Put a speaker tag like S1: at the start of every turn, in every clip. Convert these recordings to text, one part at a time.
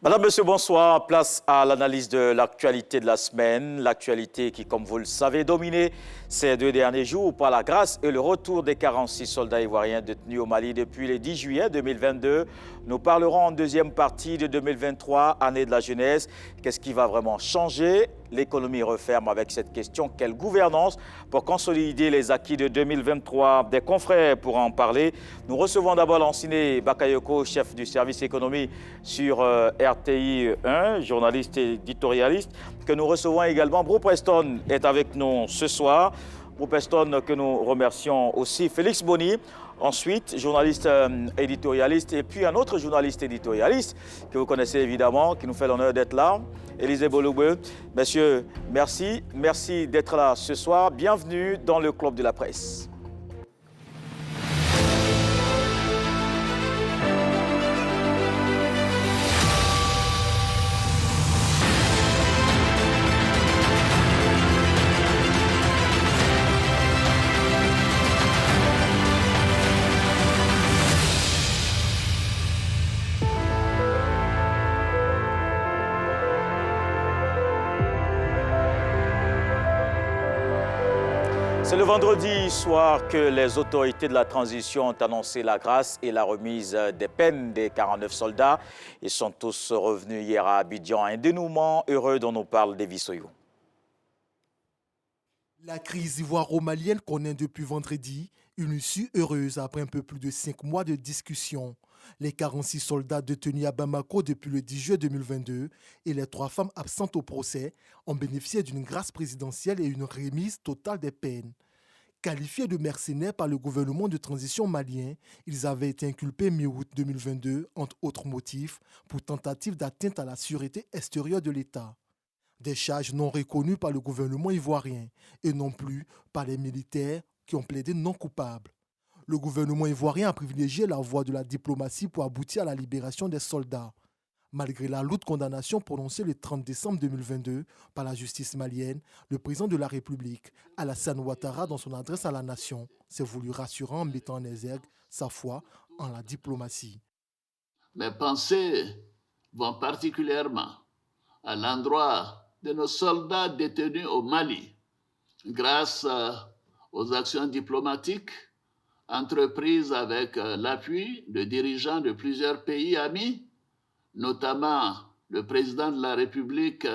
S1: Madame, Monsieur, bonsoir. Place à l'analyse de l'actualité de la semaine. L'actualité qui, comme vous le savez, dominée ces 2 derniers jours par la grâce et le retour des 46 soldats ivoiriens détenus au Mali depuis le 10 juillet 2022. Nous parlerons en deuxième partie de 2023, année de la jeunesse. Qu'est-ce qui va vraiment changer? L'économie referme avec cette question. Quelle gouvernance pour consolider les acquis de 2023? Des confrères pour en parler. Nous recevons d'abord Lanciné Bakayoko, chef du service économie sur RTI 1, journaliste et éditorialiste, que nous recevons également. Bro Preston est avec nous ce soir. Bro Preston que nous remercions aussi. Félix Boni, ensuite journaliste éditorialiste, et puis un autre journaliste éditorialiste que vous connaissez évidemment, qui nous fait l'honneur d'être là, Élisée Boloube. Messieurs, merci d'être là ce soir. Bienvenue dans le Club de la Presse. C'est le vendredi soir que les autorités de la transition ont annoncé la grâce et la remise des peines des 49 soldats. Ils sont tous revenus hier à Abidjan. Un dénouement heureux dont nous parle Davy Soyou.
S2: La crise ivoiro-malienne connaît depuis vendredi une issue heureuse après un peu plus de 5 mois de discussion. Les 46 soldats détenus à Bamako depuis le 10 juillet 2022 et les 3 femmes absentes au procès ont bénéficié d'une grâce présidentielle et une remise totale des peines. Qualifiés de mercenaires par le gouvernement de transition malien, ils avaient été inculpés mi-août 2022, entre autres motifs, pour tentative d'atteinte à la sûreté extérieure de l'État. Des charges non reconnues par le gouvernement ivoirien et non plus par les militaires qui ont plaidé non coupables. Le gouvernement ivoirien a privilégié la voie de la diplomatie pour aboutir à la libération des soldats. Malgré la lourde condamnation prononcée le 30 décembre 2022 par la justice malienne, le président de la République, Alassane Ouattara, dans son adresse à la nation, s'est voulu rassurant en mettant en exergue sa foi en la diplomatie.
S3: Mes pensées vont particulièrement à l'endroit de nos soldats détenus au Mali, grâce aux actions diplomatiques entreprises avec l'appui de dirigeants de plusieurs pays amis, notamment le président de la République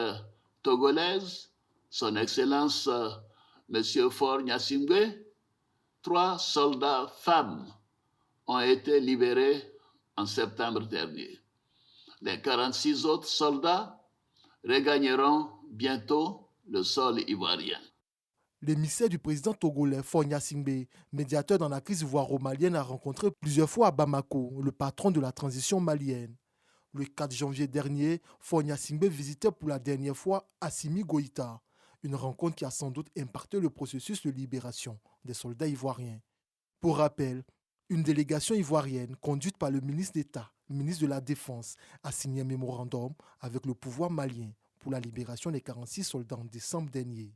S3: togolaise, son Excellence M. Faure Gnassingbé. 3 soldats femmes ont été libérés en septembre dernier. Les 46 autres soldats regagneront bientôt le sol ivoirien.
S2: L'émissaire du président togolais Faure Gnassingbé, médiateur dans la crise ivoiro-malienne, a rencontré plusieurs fois à Bamako le patron de la transition malienne. Le 4 janvier dernier, Faure Gnassingbé visitait pour la dernière fois Assimi Goïta, une rencontre qui a sans doute impacté le processus de libération des soldats ivoiriens. Pour rappel, une délégation ivoirienne conduite par le ministre d'État, ministre de la Défense, a signé un mémorandum avec le pouvoir malien pour la libération des 46 soldats en décembre dernier.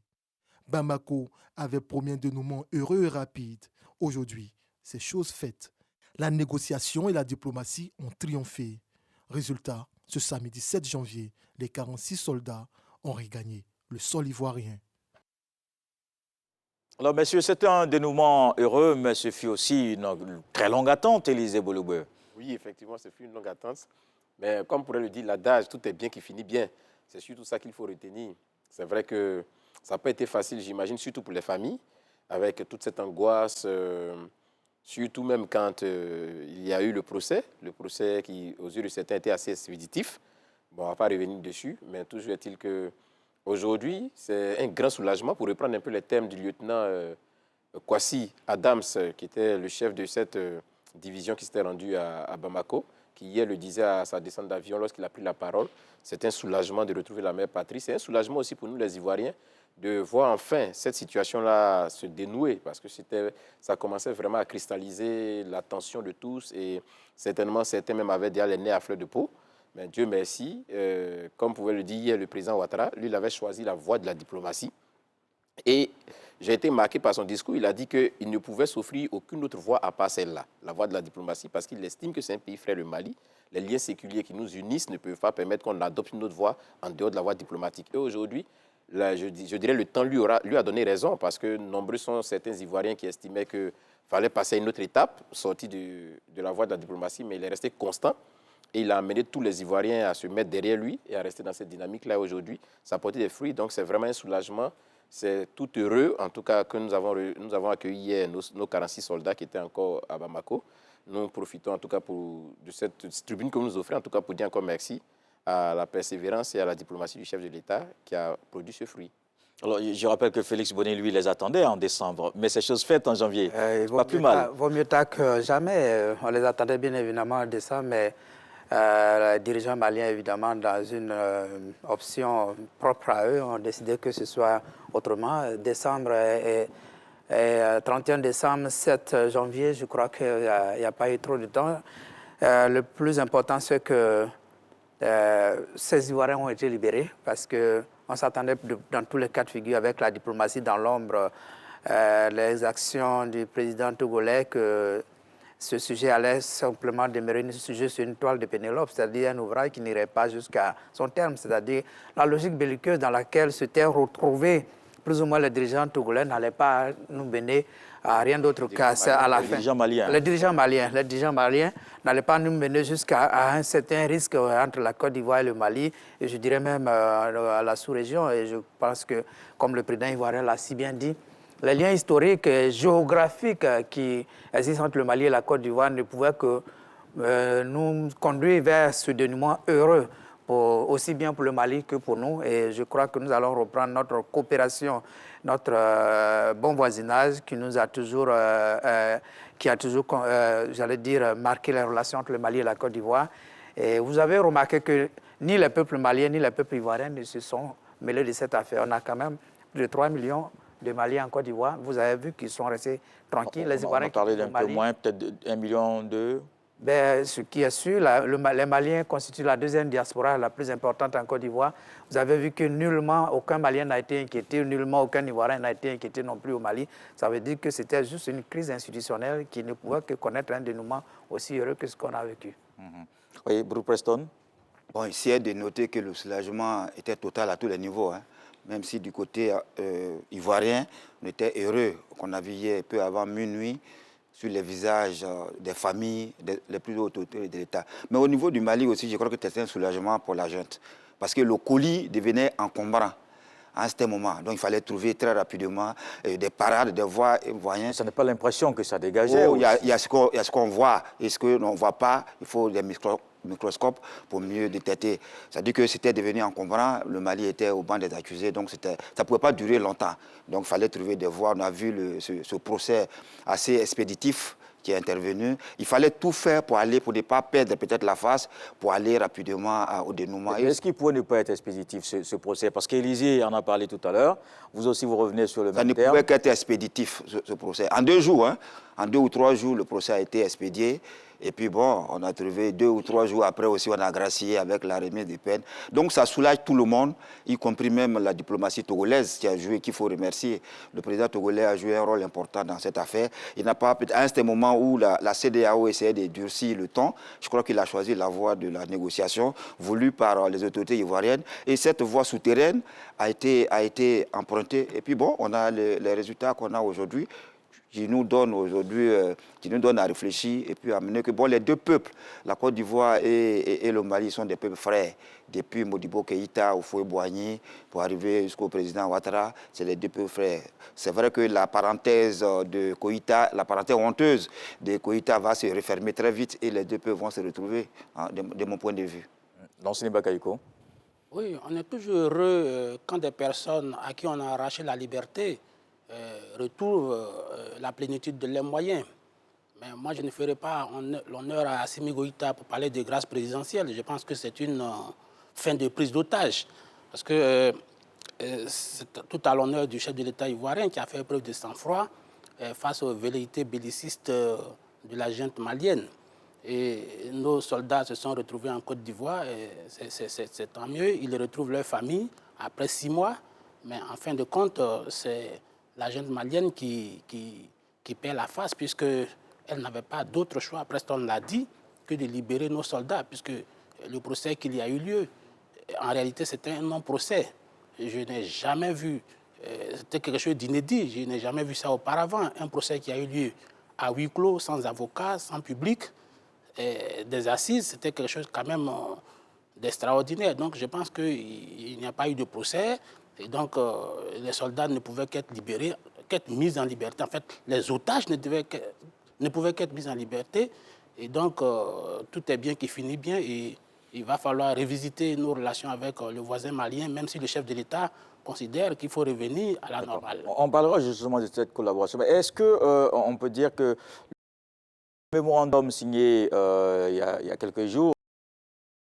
S2: Bamako avait promis un dénouement heureux et rapide. Aujourd'hui, c'est chose faite. La négociation et la diplomatie ont triomphé. Résultat, ce samedi 7 janvier, les 46 soldats ont regagné le sol ivoirien.
S1: Alors, messieurs, c'était un dénouement heureux, mais ce fut aussi une très longue attente, Élisée Boloube.
S4: Oui, effectivement, ce fut une longue attente. Mais comme pourrait le dire l'adage, tout est bien qui finit bien. C'est surtout ça qu'il faut retenir. C'est vrai que ça n'a pas été facile, j'imagine, surtout pour les familles, avec toute cette angoisse, surtout même quand il y a eu le procès qui, aux yeux de certains, était assez expéditif. Bon, on ne va pas revenir dessus, mais toujours est-il qu'aujourd'hui, c'est un grand soulagement, pour reprendre un peu les termes du lieutenant Kwasi Adams, qui était le chef de cette division qui s'était rendue à Bamako, qui hier le disait à sa descente d'avion lorsqu'il a pris la parole. C'est un soulagement de retrouver la mère patrie. C'est un soulagement aussi pour nous, les Ivoiriens, de voir enfin cette situation-là se dénouer, parce que ça commençait vraiment à cristalliser l'attention de tous, et certainement certains même avaient déjà les nez à fleur de peau. Mais Dieu merci, comme pouvait le dire hier le président Ouattara, lui il avait choisi la voie de la diplomatie. Et j'ai été marqué par son discours. Il a dit qu'il ne pouvait s'offrir aucune autre voie à part celle-là, la voie de la diplomatie, parce qu'il estime que c'est un pays frère, le Mali. Les liens séculiers qui nous unissent ne peuvent pas permettre qu'on adopte une autre voie en dehors de la voie diplomatique. Et aujourd'hui, je dirais le temps lui a donné raison, parce que nombreux sont certains Ivoiriens qui estimaient qu'il fallait passer à une autre étape, sortie de la voie de la diplomatie, mais il est resté constant. Et il a amené tous les Ivoiriens à se mettre derrière lui et à rester dans cette dynamique-là aujourd'hui. Ça a porté des fruits, donc c'est vraiment un soulagement. C'est tout heureux, en tout cas, que nous avons accueilli hier nos 46 soldats qui étaient encore à Bamako. Nous profitons en tout cas de cette tribune que vous nous offrez, en tout cas pour dire encore merci à la persévérance et à la diplomatie du chef de l'État qui a produit ce fruit.
S1: Alors, je rappelle que Félix Bonnet, lui, les attendait en décembre, mais c'est chose faite en janvier. Pas plus mal.
S5: Vaut mieux tard que jamais. On les attendait bien évidemment en décembre, mais les dirigeants maliens, évidemment, dans une option propre à eux, ont décidé que ce soit autrement. Décembre et 31 décembre, 7 janvier, je crois qu'il n'y a pas eu trop de temps. Le plus important, c'est que ces Ivoiriens ont été libérés parce qu'on s'attendait dans tous les cas de figure avec la diplomatie dans l'ombre, les actions du président togolais que ce sujet allait simplement demeurer un sujet sur une toile de Pénélope, c'est-à-dire un ouvrage qui n'irait pas jusqu'à son terme, c'est-à-dire la logique belliqueuse dans laquelle s'étaient retrouvés plus ou moins les dirigeants togolais n'allaient pas nous mener à rien d'autre qu'à la fin. Les dirigeants maliens n'allaient pas nous mener jusqu'à un certain risque entre la Côte d'Ivoire et le Mali, et je dirais même à la sous-région. Et je pense que, comme le président ivoirien l'a si bien dit, les liens historiques et géographiques qui existent entre le Mali et la Côte d'Ivoire ne pouvaient que nous conduire vers ce dénouement heureux, aussi bien pour le Mali que pour nous. Et je crois que nous allons reprendre notre coopération, notre bon voisinage qui nous a toujours, j'allais dire, marqué les relations entre le Mali et la Côte d'Ivoire. Et vous avez remarqué que ni les peuples maliens ni les peuples ivoiriens ne se sont mêlés de cette affaire. On a quand même plus de 3 millions de Maliens en Côte d'Ivoire. Vous avez vu qu'ils sont restés tranquilles. Les Ivoiriens
S1: on parlait d'un peu moins, peut-être 1,2 million.
S5: Ben, ce qui est sûr, les Maliens constituent la deuxième diaspora la plus importante en Côte d'Ivoire. Vous avez vu que nullement aucun Malien n'a été inquiété, nullement aucun Ivoirien n'a été inquiété non plus au Mali. Ça veut dire que c'était juste une crise institutionnelle qui ne pouvait que connaître un dénouement aussi heureux que ce qu'on a vécu.
S1: Oui, Bruce Preston.
S6: Bon, ici, il est de noter que le soulagement était total à tous les niveaux, hein. Même si du côté ivoirien, on était heureux qu'on a vu hier peu avant minuit sur les visages des familles, les plus hautes autorités de l'État. Mais au niveau du Mali aussi, je crois que c'était un soulagement pour la junte. Parce que le colis devenait encombrant à un certain moment. Donc il fallait trouver très rapidement des parades, des voies voyants.
S1: Ça n'est pas l'impression que ça dégageait?
S6: Il y a ce qu'on voit et ce qu'on ne voit pas. Il faut des microscope pour mieux détecter. C'est-à-dire que c'était devenu encombrant, le Mali était au banc des accusés, donc ça ne pouvait pas durer longtemps. Donc il fallait trouver des voies. On a vu ce procès assez expéditif qui est intervenu. Il fallait tout faire pour ne pas perdre peut-être la face, pour aller rapidement au dénouement.
S1: Est-ce qu'il pourrait ne pas être expéditif, ce procès? Parce qu'Élysée en a parlé tout à l'heure. Vous aussi, vous revenez sur le même terme.
S6: Ça ne pouvait qu'être expéditif, ce procès. En 2 jours, hein, en 2 ou 3 jours, le procès a été expédié. Et puis bon, on a trouvé 2 ou 3 jours après aussi, on a gracié avec la remise des peines. Donc ça soulage tout le monde, y compris même la diplomatie togolaise qui a joué, qu'il faut remercier. Le président togolais a joué un rôle important dans cette affaire. Il n'a pas, à un certain moment où la CEDEAO essayait de durcir le ton, je crois qu'il a choisi la voie de la négociation voulue par les autorités ivoiriennes. Et cette voie souterraine a été empruntée. Et puis bon, on a les résultats qu'on a aujourd'hui, qui nous donne aujourd'hui, qui nous donne à réfléchir et puis à mener que bon, les deux peuples, la Côte d'Ivoire et le Mali, sont des peuples frères. Depuis Modibo Keïta, Houphouët-Boigny, pour arriver jusqu'au président Ouattara, c'est les deux peuples frères. C'est vrai que la parenthèse de Koïta, la parenthèse honteuse de Koïta va se refermer très vite et les deux peuples vont se retrouver, hein, de mon point de vue.
S1: Lansini Bakayoko.
S7: Oui, on est toujours heureux quand des personnes à qui on a arraché la liberté retrouvent la plénitude de leurs moyens. Mais moi, je ne ferai pas l'honneur à Assimi Goïta pour parler de grâce présidentielle. Je pense que c'est une fin de prise d'otage. Parce que c'est tout à l'honneur du chef de l'État ivoirien qui a fait preuve de sang-froid face aux velléités bellicistes de la junte malienne. Et nos soldats se sont retrouvés en Côte d'Ivoire. C'est tant mieux. Ils retrouvent leur famille après 6 mois. Mais en fin de compte, c'est la jeune malienne qui perd la face, puisqu'elle n'avait pas d'autre choix, presque on l'a dit, que de libérer nos soldats, puisque le procès qu'il y a eu lieu, en réalité, c'était un non-procès. Je n'ai jamais vu, c'était quelque chose d'inédit, je n'ai jamais vu ça auparavant, un procès qui a eu lieu à huis clos, sans avocat, sans public, des assises, c'était quelque chose quand même d'extraordinaire. Donc je pense qu'il n'y a pas eu de procès, et donc les soldats ne pouvaient qu'être libérés, qu'être mis en liberté. En fait, les otages ne pouvaient qu'être mis en liberté, et donc tout est bien qui finit bien, et il va falloir revisiter nos relations avec le voisin malien, même si le chef de l'État considère qu'il faut revenir à la normale.
S1: On parlera justement de cette collaboration. Mais est-ce qu'on peut dire que le mémorandum signé il y a quelques jours,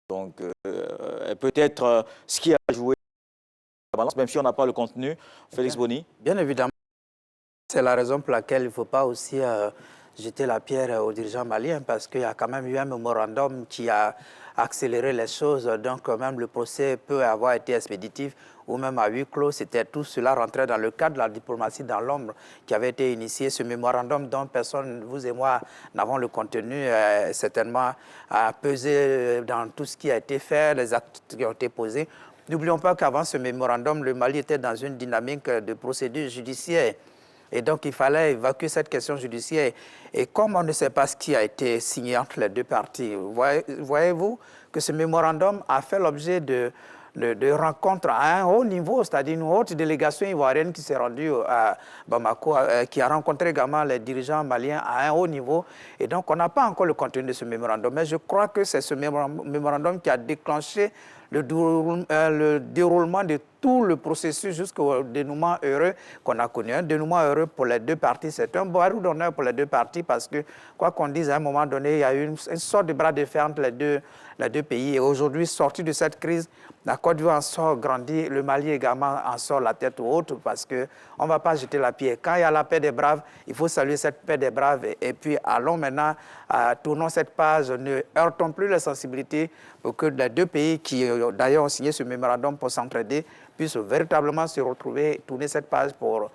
S1: donc peut-être ce qui a joué la balance, même si on n'a pas le contenu, Félix Boni?
S5: Bien évidemment. C'est la raison pour laquelle il ne faut pas aussi jeter la pierre aux dirigeants maliens, parce qu'il y a quand même eu un mémorandum qui a accéléré les choses. Donc même le procès peut avoir été expéditif ou même à huis clos. C'était tout cela rentrait dans le cadre de la diplomatie dans l'ombre qui avait été initié. Ce mémorandum dont personne, vous et moi, n'avons le contenu, certainement a pesé dans tout ce qui a été fait, les actes qui ont été posés. N'oublions pas qu'avant ce mémorandum, le Mali était dans une dynamique de procédure judiciaire. Et donc, il fallait évacuer cette question judiciaire. Et comme on ne sait pas ce qui a été signé entre les deux parties, voyez-vous que ce mémorandum a fait l'objet de rencontres à un haut niveau, c'est-à-dire une haute délégation ivoirienne qui s'est rendue à Bamako, qui a rencontré également les dirigeants maliens à un haut niveau. Et donc, on n'a pas encore le contenu de ce mémorandum. Mais je crois que c'est ce mémorandum qui a déclenché le déroulement de tout le processus jusqu'au dénouement heureux qu'on a connu. Un dénouement heureux pour les deux parties. C'est un barreau d'honneur pour les deux parties parce que, quoi qu'on dise, à un moment donné, il y a eu une sorte de bras de fer entre les deux pays. Et aujourd'hui, sorti de cette crise, la Côte d'Ivoire en sort grandi, le Mali également en sort la tête haute parce qu'on ne va pas jeter la pierre. Quand il y a la paix des braves, il faut saluer cette paix des braves. Et puis allons maintenant, tournons cette page, ne heurtons plus les sensibilités pour que les deux pays qui d'ailleurs ont signé ce mémorandum pour s'entraider puissent véritablement se retrouver, tourner cette page pour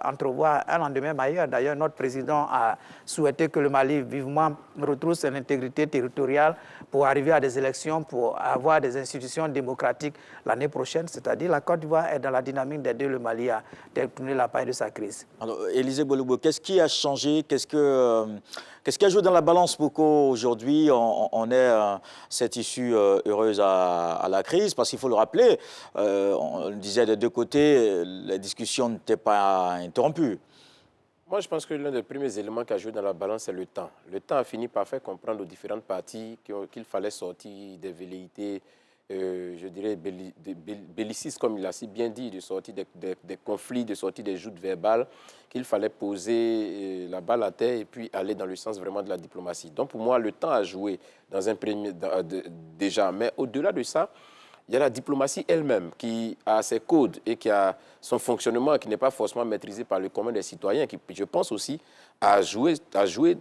S5: entrevoir un lendemain meilleur. D'ailleurs, notre président a souhaité que le Mali vivement retrouve son intégrité territoriale pour arriver à des élections, pour avoir des institutions démocratiques l'année prochaine. C'est-à-dire la Côte d'Ivoire est dans la dynamique d'aider le Mali à tourner la paille de sa crise.
S1: Alors, Élisée Boloubo, qu'est-ce qui a changé? Qu'est-ce qui a joué dans la balance pour qu'aujourd'hui on ait cette issue heureuse à la crise? Parce qu'il faut le rappeler, on le disait des deux côtés, les discussions n'étaient pas interrompues.
S4: Moi, je pense que l'un des premiers éléments qui a joué dans la balance, c'est le temps. Le temps a fini par faire comprendre aux différentes parties qu'il fallait sortir des velléités, je dirais, bellicistes, comme il a si bien dit, de sortir des conflits, de sortir des joutes verbales, qu'il fallait poser la balle à terre et puis aller dans le sens vraiment de la diplomatie. Donc, pour moi, le temps a joué dans un premier, déjà. Mais au-delà de ça, il y a la diplomatie elle-même qui a ses codes et qui a son fonctionnement qui n'est pas forcément maîtrisé par le commun des citoyens, qui, je pense aussi, a joué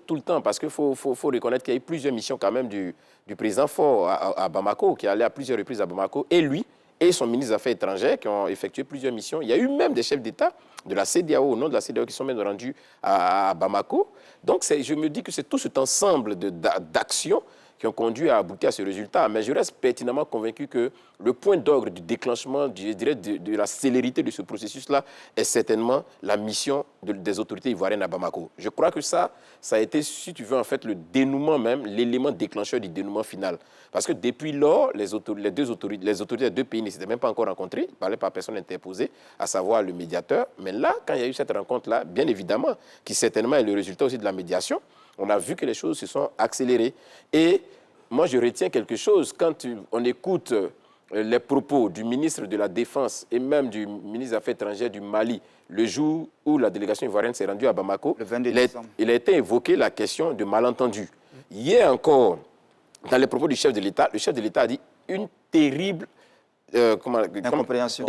S4: tout le temps. Parce qu'il faut reconnaître qu'il y a eu plusieurs missions quand même du président Faure à Bamako, qui est allé à plusieurs reprises à Bamako, et lui et son ministre des Affaires étrangères qui ont effectué plusieurs missions. Il y a eu même des chefs d'État de la CEDEAO, au nom de la CEDEAO, qui sont même rendus à Bamako. Donc je me dis que c'est tout cet ensemble d'actions qui ont conduit à aboutir à ce résultat. Mais je reste pertinemment convaincu que le point d'orgue du déclenchement, je dirais, de la célérité de ce processus-là est certainement la mission des autorités ivoiriennes à Bamako. Je crois que ça a été, si tu veux, en fait, le dénouement même, l'élément déclencheur du dénouement final. Parce que depuis lors, les autorités des deux pays ne s'étaient même pas encore rencontrées, ne parlaient pas à personne interposée, à savoir le médiateur. Mais là, quand il y a eu cette rencontre-là, bien évidemment, qui certainement est le résultat aussi de la médiation, on a vu que les choses se sont accélérées. Et moi, je retiens quelque chose. Quand on écoute les propos du ministre de la Défense et même du ministre des Affaires étrangères du Mali, le jour où la délégation ivoirienne s'est rendue à Bamako,
S6: le 22 décembre.
S4: Il a été évoqué la question de malentendu. Hier encore, dans les propos du chef de l'État, le chef de l'État a dit une terrible incompréhension.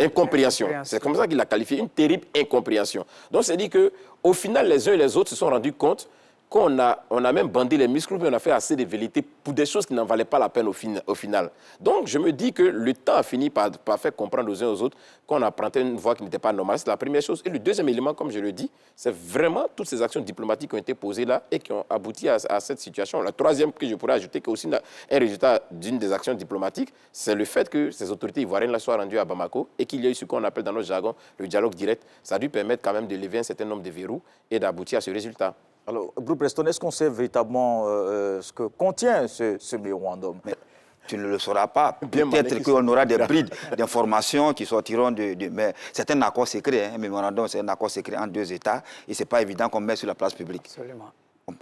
S4: C'est comme ça qu'il l'a qualifié, une terrible incompréhension. Donc, c'est dit qu'au final, les uns et les autres se sont rendus compte qu'on on a même bandé les muscles, mais on a fait assez de vérité pour des choses qui n'en valaient pas la peine au final. Donc, je me dis que le temps a fini par faire comprendre aux uns aux autres qu'on empruntait une voie qui n'était pas normale. C'est la première chose. Et le deuxième élément, comme je le dis, c'est vraiment toutes ces actions diplomatiques qui ont été posées là et qui ont abouti à cette situation. La troisième que je pourrais ajouter, qui est aussi un résultat d'une des actions diplomatiques, c'est le fait que ces autorités ivoiriennes là soient rendues à Bamako et qu'il y ait eu ce qu'on appelle dans notre jargon le dialogue direct. Ça a dû permettre quand même de lever un certain nombre de verrous et d'aboutir à ce résultat.
S1: Alors, Blue Preston, est-ce qu'on sait véritablement ce que contient ce mémorandum?
S6: Tu ne le sauras pas. Peut-être qu'on aura des brides d'informations qui sortiront mais c'est un accord secret, un mémorandum, c'est un accord secret entre deux États et ce n'est pas évident qu'on met sur la place publique.
S5: Absolument.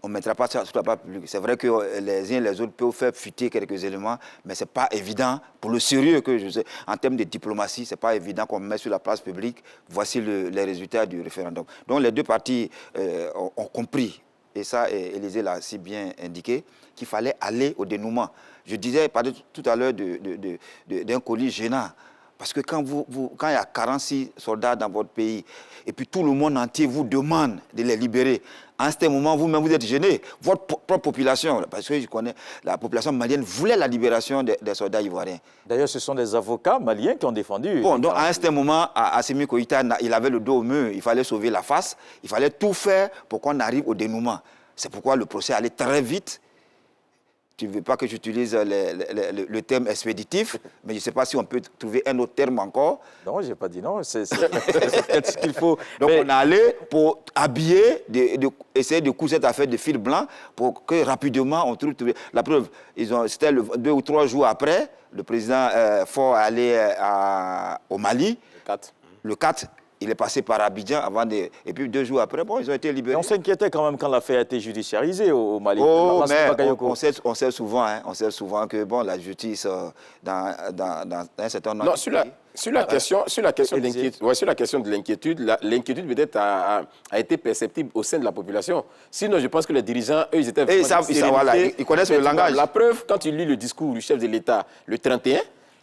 S6: On ne mettra pas ça sur la place publique. C'est vrai que les uns et les autres peuvent faire fuiter quelques éléments, mais ce n'est pas évident, pour le sérieux que je sais, en termes de diplomatie, ce n'est pas évident qu'on mette sur la place publique. Voici les résultats du référendum. Donc les deux parties ont compris, et ça, Élysée l'a si bien indiqué, qu'il fallait aller au dénouement. Je disais tout à l'heure d'un colis gênant. Parce que quand il y a 46 soldats dans votre pays, et puis tout le monde entier vous demande de les libérer, à un certain moment, vous-même, vous êtes gêné. Votre propre population, parce que je connais, la population malienne voulait la libération des soldats ivoiriens.
S1: D'ailleurs, ce sont des avocats maliens qui ont défendu.
S6: Bon, donc à un certain moment, Assimi Goïta, il avait le dos au mur, il fallait sauver la face, il fallait tout faire pour qu'on arrive au dénouement. C'est pourquoi le procès allait très vite. Tu ne veux pas que j'utilise le terme expéditif, mais je ne sais pas si on peut trouver un autre terme encore.
S1: Non, je n'ai pas dit non, c'est ce qu'il faut.
S6: Donc on est allé pour habiller, essayer de couper cette affaire de fil blanc pour que rapidement on trouve... La preuve, c'était 2 ou 3 jours après, le président Faure est allé au Mali. Le 4. Il est passé par Abidjan avant et puis 2 jours après, bon, ils ont été libérés.
S1: Mais on s'inquiétait quand même quand l'affaire a été judiciarisée au Mali.
S6: Oh, mais on sait souvent que bon, la justice, dans un certain nombre...
S4: Non, sur la question de l'inquiétude, l'inquiétude peut-être a été perceptible au sein de la population. Sinon, je pense que les dirigeants, eux, ils étaient vraiment...
S6: Ils connaissent le langage.
S4: La preuve, quand tu lis le discours du chef de l'État le 31,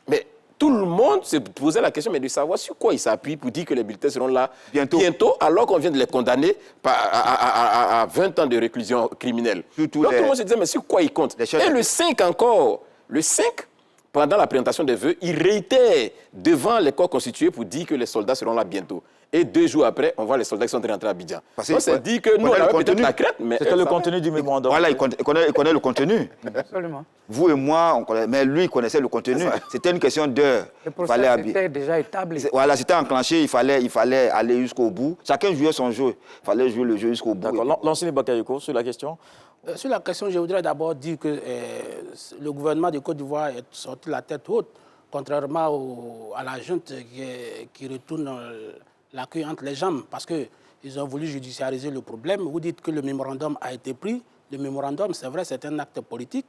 S4: mais... Tout le monde se posait la question, mais de savoir sur quoi il s'appuie pour dire que les bulletins seront là bientôt alors qu'on vient de les condamner à 20 ans de réclusion criminelle. Donc tout le monde se disait, mais sur quoi ils comptent? Et le 5 encore, le 5, pendant la présentation des vœux, il réitère devant les corps constitués pour dire que les soldats seront là bientôt. Et 2 jours après, on voit les soldats qui sont rentrés à Abidjan. Donc c'est dit que nous, on avait peut-être la crainte, mais...
S1: C'était le contenu du mémorandum.
S6: Voilà, il connaît le contenu.
S5: Absolument.
S6: Vous et moi, on connaît, mais lui, il connaissait le contenu. C'était une question d'heure.
S5: Le procès était déjà établi.
S6: Voilà, c'était enclenché, il fallait aller jusqu'au bout. Chacun jouait son jeu. Il fallait jouer le jeu jusqu'au bout.
S1: D'accord. L'enseigne Bakayoko, sur la question.
S7: Sur la question, je voudrais d'abord dire que le gouvernement de Côte d'Ivoire est sorti la tête haute, contrairement à la junte qui retourne la queue entre les jambes, parce qu'ils ont voulu judiciariser le problème. Vous dites que le mémorandum a été pris. Le mémorandum, c'est vrai, c'est un acte politique.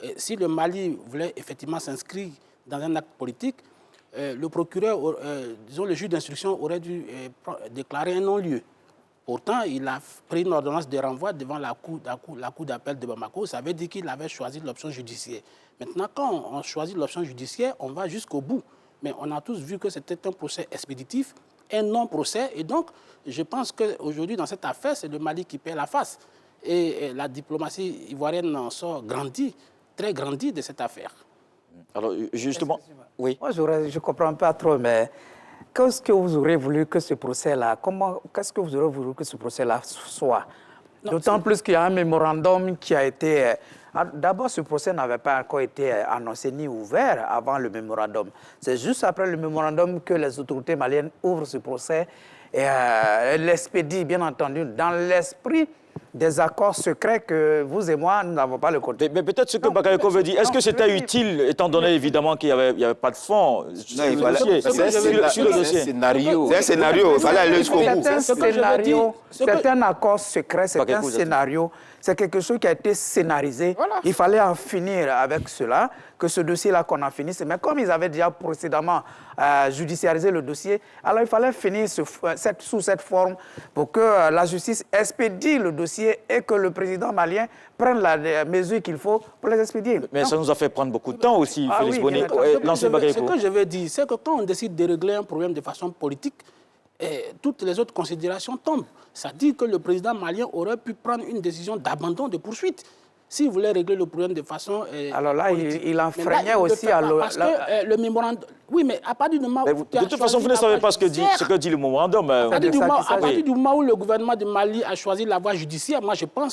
S7: Et si le Mali voulait effectivement s'inscrire dans un acte politique, le procureur, disons le juge d'instruction, aurait dû déclarer un non-lieu. Pourtant, il a pris une ordonnance de renvoi devant la cour d'appel de Bamako. Ça veut dire qu'il avait choisi l'option judiciaire. Maintenant, quand on choisit l'option judiciaire, on va jusqu'au bout. Mais on a tous vu que c'était un procès expéditif, un non-procès. Et donc, je pense qu'aujourd'hui, dans cette affaire, c'est le Mali qui paie la face. Et la diplomatie ivoirienne en sort grandie, très grandie de cette affaire.
S1: Alors, justement, oui.
S5: Moi, je ne comprends pas trop, mais qu'est-ce que vous aurez voulu que ce procès-là, qu'est-ce que vous aurez voulu que ce procès-là soit? D'autant plus qu'il y a un mémorandum qui a été... D'abord, ce procès n'avait pas encore été annoncé ni ouvert avant le mémorandum. C'est juste après le mémorandum que les autorités maliennes ouvrent ce procès et l'expédient, bien entendu, dans l'esprit des accords secrets que vous et moi, nous n'avons pas le contenu.
S1: Mais peut-être ce que Bakayoko veut dire, est-ce que c'était utile, étant donné évidemment qu'il n'y avait pas de fond sur le dossier?
S4: C'est un scénario.
S6: C'est un scénario, il fallait aller jusqu'au bout.
S5: C'est un scénario, c'est un accord secret, c'est un scénario. C'est quelque chose qui a été scénarisé. Voilà. Il fallait en finir avec cela, que ce dossier-là qu'on en finisse. Mais comme ils avaient déjà précédemment judiciarisé le dossier, alors il fallait finir sous cette forme pour que la justice expédie le dossier et que le président malien prenne les mesures qu'il faut pour les expédier.
S1: Mais ça nous a fait prendre beaucoup de temps aussi, Félix Boni.
S7: Ce que je veux dire, c'est que quand on décide de régler un problème de façon politique, toutes les autres considérations tombent. Ça dit que le président malien aurait pu prendre une décision d'abandon de poursuite. S'il voulait régler le problème de façon...
S5: alors là, il enfreignait aussi à
S7: parce que le mémorandum... Oui, mais à partir du moment où...
S1: De toute façon, vous ne savez pas ce que dit le mémorandum.
S7: À partir du moment où le gouvernement du Mali a choisi la voie judiciaire, moi je pense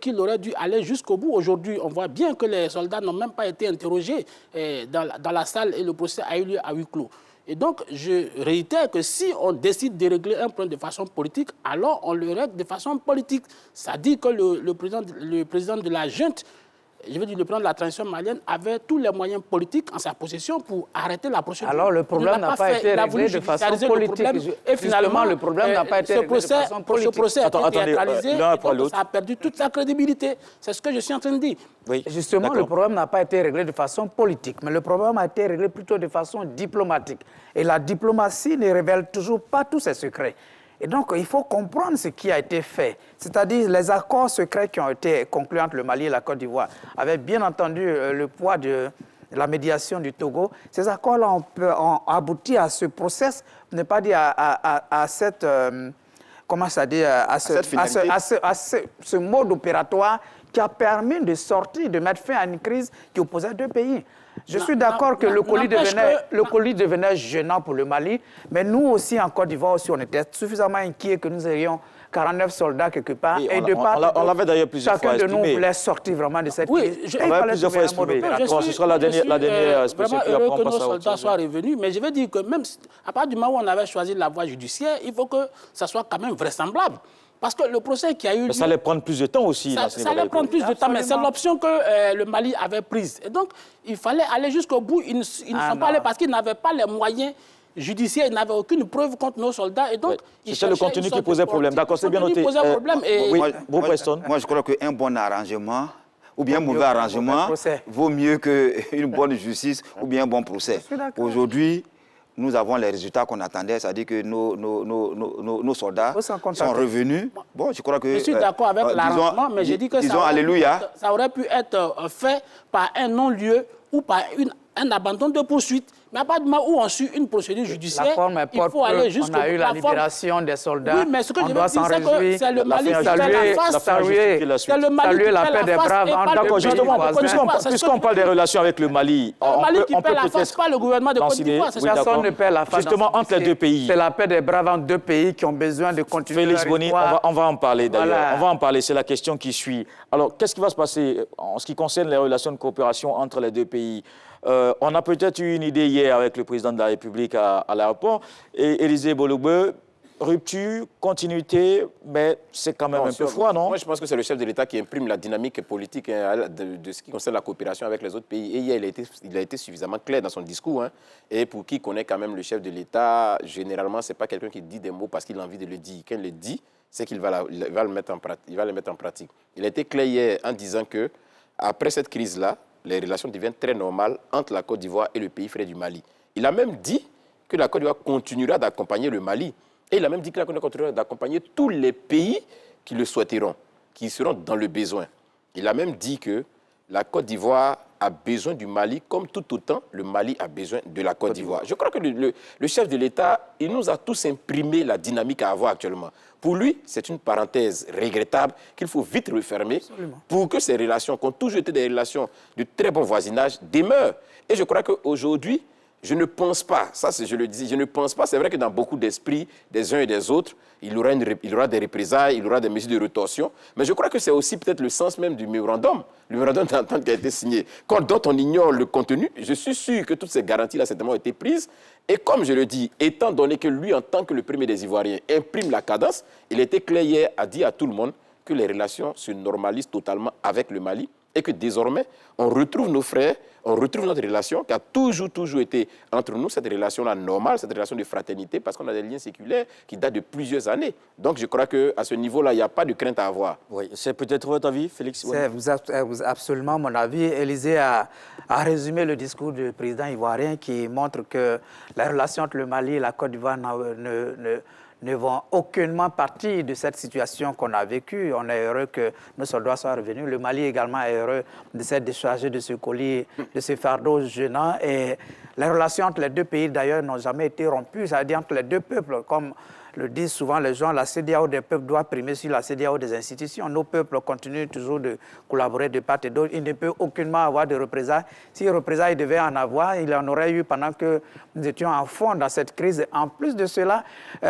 S7: qu'il aurait dû aller jusqu'au bout. Aujourd'hui, on voit bien que les soldats n'ont même pas été interrogés dans la salle et le procès a eu lieu à huis clos. Et donc, je réitère que si on décide de régler un problème de façon politique, alors on le règle de façon politique. Ça dit que le président de la junte, je veux dire le président de la transition malienne, avait tous les moyens politiques en sa possession pour arrêter la procédure.
S5: Alors le problème n'a pas été réglé de façon politique.
S7: Et finalement,
S5: le problème n'a pas été réglé de façon politique.
S7: Ce procès a été théâtralisé,
S1: l'un après
S7: et donc ça a perdu toute sa crédibilité. C'est ce que je suis en train de dire.
S1: Oui.
S5: Justement, le problème n'a pas été réglé de façon politique, mais le problème a été réglé plutôt de façon diplomatique. Et la diplomatie ne révèle toujours pas tous ses secrets. Et donc, il faut comprendre ce qui a été fait. C'est-à-dire les accords secrets qui ont été conclus entre le Mali et la Côte d'Ivoire avaient bien entendu le poids de la médiation du Togo. Ces accords-là ont abouti à ce process, ne pas dire à cette... comment ça dit, à ce mode opératoire qui a permis de sortir, de mettre fin à une crise qui opposait deux pays. Je suis d'accord que le colis devenait gênant pour le Mali, mais nous aussi, en Côte d'Ivoire, on était suffisamment inquiets que nous ayons 49 soldats quelque part.
S1: Oui,
S5: et
S1: on l'avait d'ailleurs plusieurs fois
S5: exprimé. Chacun de nous voulait sortir vraiment de cette crise.
S1: On l'avait plusieurs fois exprimé. Ce sera la dernière
S7: spéciale. Je suis heureux que nos soldats soient revenus, mais je veux dire que même à partir du moment où on avait choisi la voie judiciaire, il faut que ça soit quand même vraisemblable. Parce que le procès qui a eu lieu...
S1: Ça allait prendre plus de temps aussi.
S7: Ça allait prendre plus de temps, mais c'est l'option que le Mali avait prise. Et donc, il fallait aller jusqu'au bout. Ils ne sont pas allés parce qu'ils n'avaient pas les moyens judiciaires, ils n'avaient aucune preuve contre nos soldats. Et donc,
S1: c'est le contenu qui posait problème. D'accord, c'est bien noté.
S6: Moi, je crois qu'un bon arrangement ou bien un mauvais arrangement vaut mieux qu'une bonne justice ou bien un bon procès. Aujourd'hui, nous avons les résultats qu'on attendait, c'est-à-dire que nos soldats sont revenus. Bon, je crois que...
S7: Je suis d'accord avec l'arrangement, mais je dis que ça aurait pu être fait par un non-lieu ou par un abandon de poursuite. Mais à partir du moment où on suit une procédure judiciaire, il faut aller jusqu'au bout.
S5: On a eu la libération des soldats.
S7: Oui, mais ce que je veux dire, c'est que c'est le Mali qui fait la face.
S5: C'est le Mali qui fait la paix des braves.
S1: D'accord, justement, puisqu'on parle des relations avec le Mali,
S7: le Mali qui paie la face, pas le gouvernement de Côte d'Ivoire.
S5: Personne ne paie la face.
S1: Justement, entre les deux pays.
S5: C'est la paix des braves entre deux pays qui ont besoin de continuer leur histoire.
S1: Félix Boni, on va en parler d'ailleurs. On va en parler, c'est la question qui suit. Alors, qu'est-ce qui va se passer en ce qui concerne les relations de coopération entre les deux pays? On a peut-être eu une idée hier avec le président de la République à l'aéroport, et Élisée Bologbe, rupture, continuité, mais c'est quand même un peu froid, non?
S4: Moi, je pense que c'est le chef de l'État qui imprime la dynamique politique de ce qui concerne la coopération avec les autres pays. Et hier, il a été suffisamment clair dans son discours. Hein. Et pour qui connaît quand même le chef de l'État, généralement, ce n'est pas quelqu'un qui dit des mots parce qu'il a envie de le dire. Quand il le dit, c'est qu'il va le mettre en pratique. Il a été clair hier en disant que après cette crise-là, les relations deviennent très normales entre la Côte d'Ivoire et le pays frère du Mali. Il a même dit que la Côte d'Ivoire continuera d'accompagner le Mali. Et il a même dit que la Côte d'Ivoire continuera d'accompagner tous les pays qui le souhaiteront, qui seront dans le besoin. Il a même dit que la Côte d'Ivoire a besoin du Mali comme tout autant le Mali a besoin de la Côte d'Ivoire. Je crois que le chef de l'État, il nous a tous imprimé la dynamique à avoir actuellement. Pour lui, c'est une parenthèse regrettable qu'il faut vite refermer pour que ces relations, qui ont toujours été des relations de très bon voisinage, demeurent. Et je crois qu'aujourd'hui, je ne pense pas, ça je le dis, je ne pense pas, c'est vrai que dans beaucoup d'esprits des uns et des autres, il y aura des représailles, il y aura des mesures de rétorsion, mais je crois que c'est aussi peut-être le sens même du mémorandum d'entente qui a été signé. Quand d'autres on ignore le contenu, je suis sûr que toutes ces garanties-là certainement ont été prises, et comme je le dis, étant donné que lui, en tant que le premier des Ivoiriens, imprime la cadence, il était clair hier à dire à tout le monde que les relations se normalisent totalement avec le Mali, et que désormais, on retrouve nos frères, on retrouve notre relation qui a toujours été entre nous, cette relation-là normale, cette relation de fraternité, parce qu'on a des liens séculaires qui datent de plusieurs années. Donc je crois qu'à ce niveau-là, il n'y a pas de crainte à avoir.
S1: Oui, c'est peut-être votre avis, Félix?
S5: C'est absolument mon avis. Élisée a résumé le discours du président ivoirien qui montre que la relation entre le Mali et la Côte d'Ivoire ne vont aucunement partir de cette situation qu'on a vécue. On est heureux que nos soldats soient revenus. Le Mali également est heureux de s'être déchargé de ce colis, de ce fardeau gênant. Et les relations entre les deux pays, d'ailleurs, n'ont jamais été rompues. C'est-à-dire entre les deux peuples, comme le disent souvent les gens, la CEDEAO des peuples doit primer sur la CEDEAO des institutions. Nos peuples continuent toujours de collaborer de part et d'autre. Il ne peut aucunement avoir de représailles. Si représailles devait en avoir, il en aurait eu pendant que nous étions en fond dans cette crise. En plus de cela,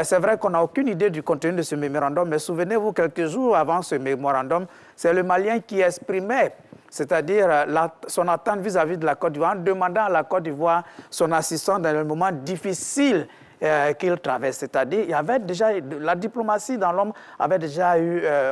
S5: c'est vrai qu'on n'a aucune idée du contenu de ce mémorandum, mais souvenez-vous, quelques jours avant ce mémorandum, c'est le Malien qui exprimait, c'est-à-dire son attente vis-à-vis de la Côte d'Ivoire, en demandant à la Côte d'Ivoire son assistance dans les moments difficiles qu'il traverse. C'est-à-dire, il y avait déjà, la diplomatie dans l'homme avait déjà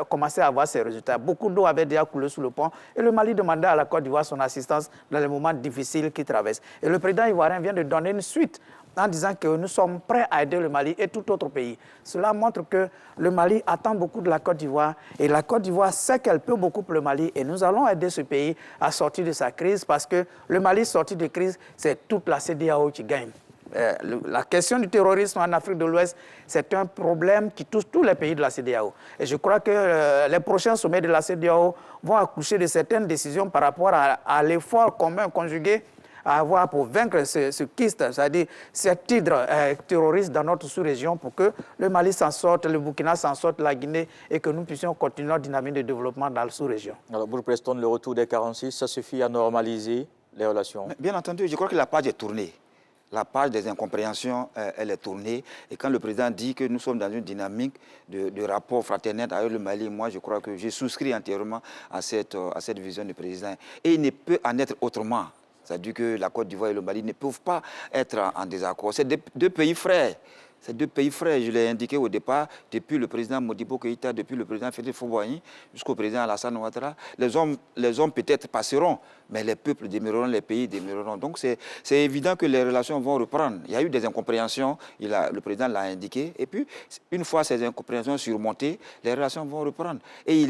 S5: commencé à avoir ses résultats. Beaucoup d'eau avait déjà coulé sous le pont et le Mali demandait à la Côte d'Ivoire son assistance dans les moments difficiles qu'il traverse. Et le président ivoirien vient de donner une suite en disant que nous sommes prêts à aider le Mali et tout autre pays. Cela montre que le Mali attend beaucoup de la Côte d'Ivoire et la Côte d'Ivoire sait qu'elle peut beaucoup pour le Mali et nous allons aider ce pays à sortir de sa crise parce que le Mali sorti de crise, c'est toute la CEDEAO qui gagne. La question du terrorisme en Afrique de l'Ouest, c'est un problème qui touche tous les pays de la CEDEAO. Et je crois que les prochains sommets de la CEDEAO vont accoucher de certaines décisions par rapport à l'effort commun conjugué à avoir pour vaincre ce kyste, c'est-à-dire cet hydre terroriste dans notre sous-région pour que le Mali s'en sorte, le Burkina s'en sorte, la Guinée, et que nous puissions continuer notre dynamique de développement dans la sous-région.
S1: Alors, Boul Preston, le retour des 46, ça suffit à normaliser les relations?
S6: Bien entendu, je crois que la page est tournée. La page des incompréhensions, elle est tournée. Et quand le président dit que nous sommes dans une dynamique de rapport fraternel avec le Mali, moi, je crois que je souscris entièrement à cette vision du président. Et il ne peut en être autrement. C'est-à-dire que la Côte d'Ivoire et le Mali ne peuvent pas être en désaccord. C'est deux pays frères. C'est deux pays frères, je l'ai indiqué au départ, depuis le président Modibo Keïta, depuis le président Félix Houphouët-Boigny, jusqu'au président Alassane Ouattara. Les hommes peut-être passeront, mais les peuples demeureront, les pays demeureront. Donc c'est évident que les relations vont reprendre. Il y a eu des incompréhensions, le président l'a indiqué, et puis une fois ces incompréhensions surmontées, les relations vont reprendre. Et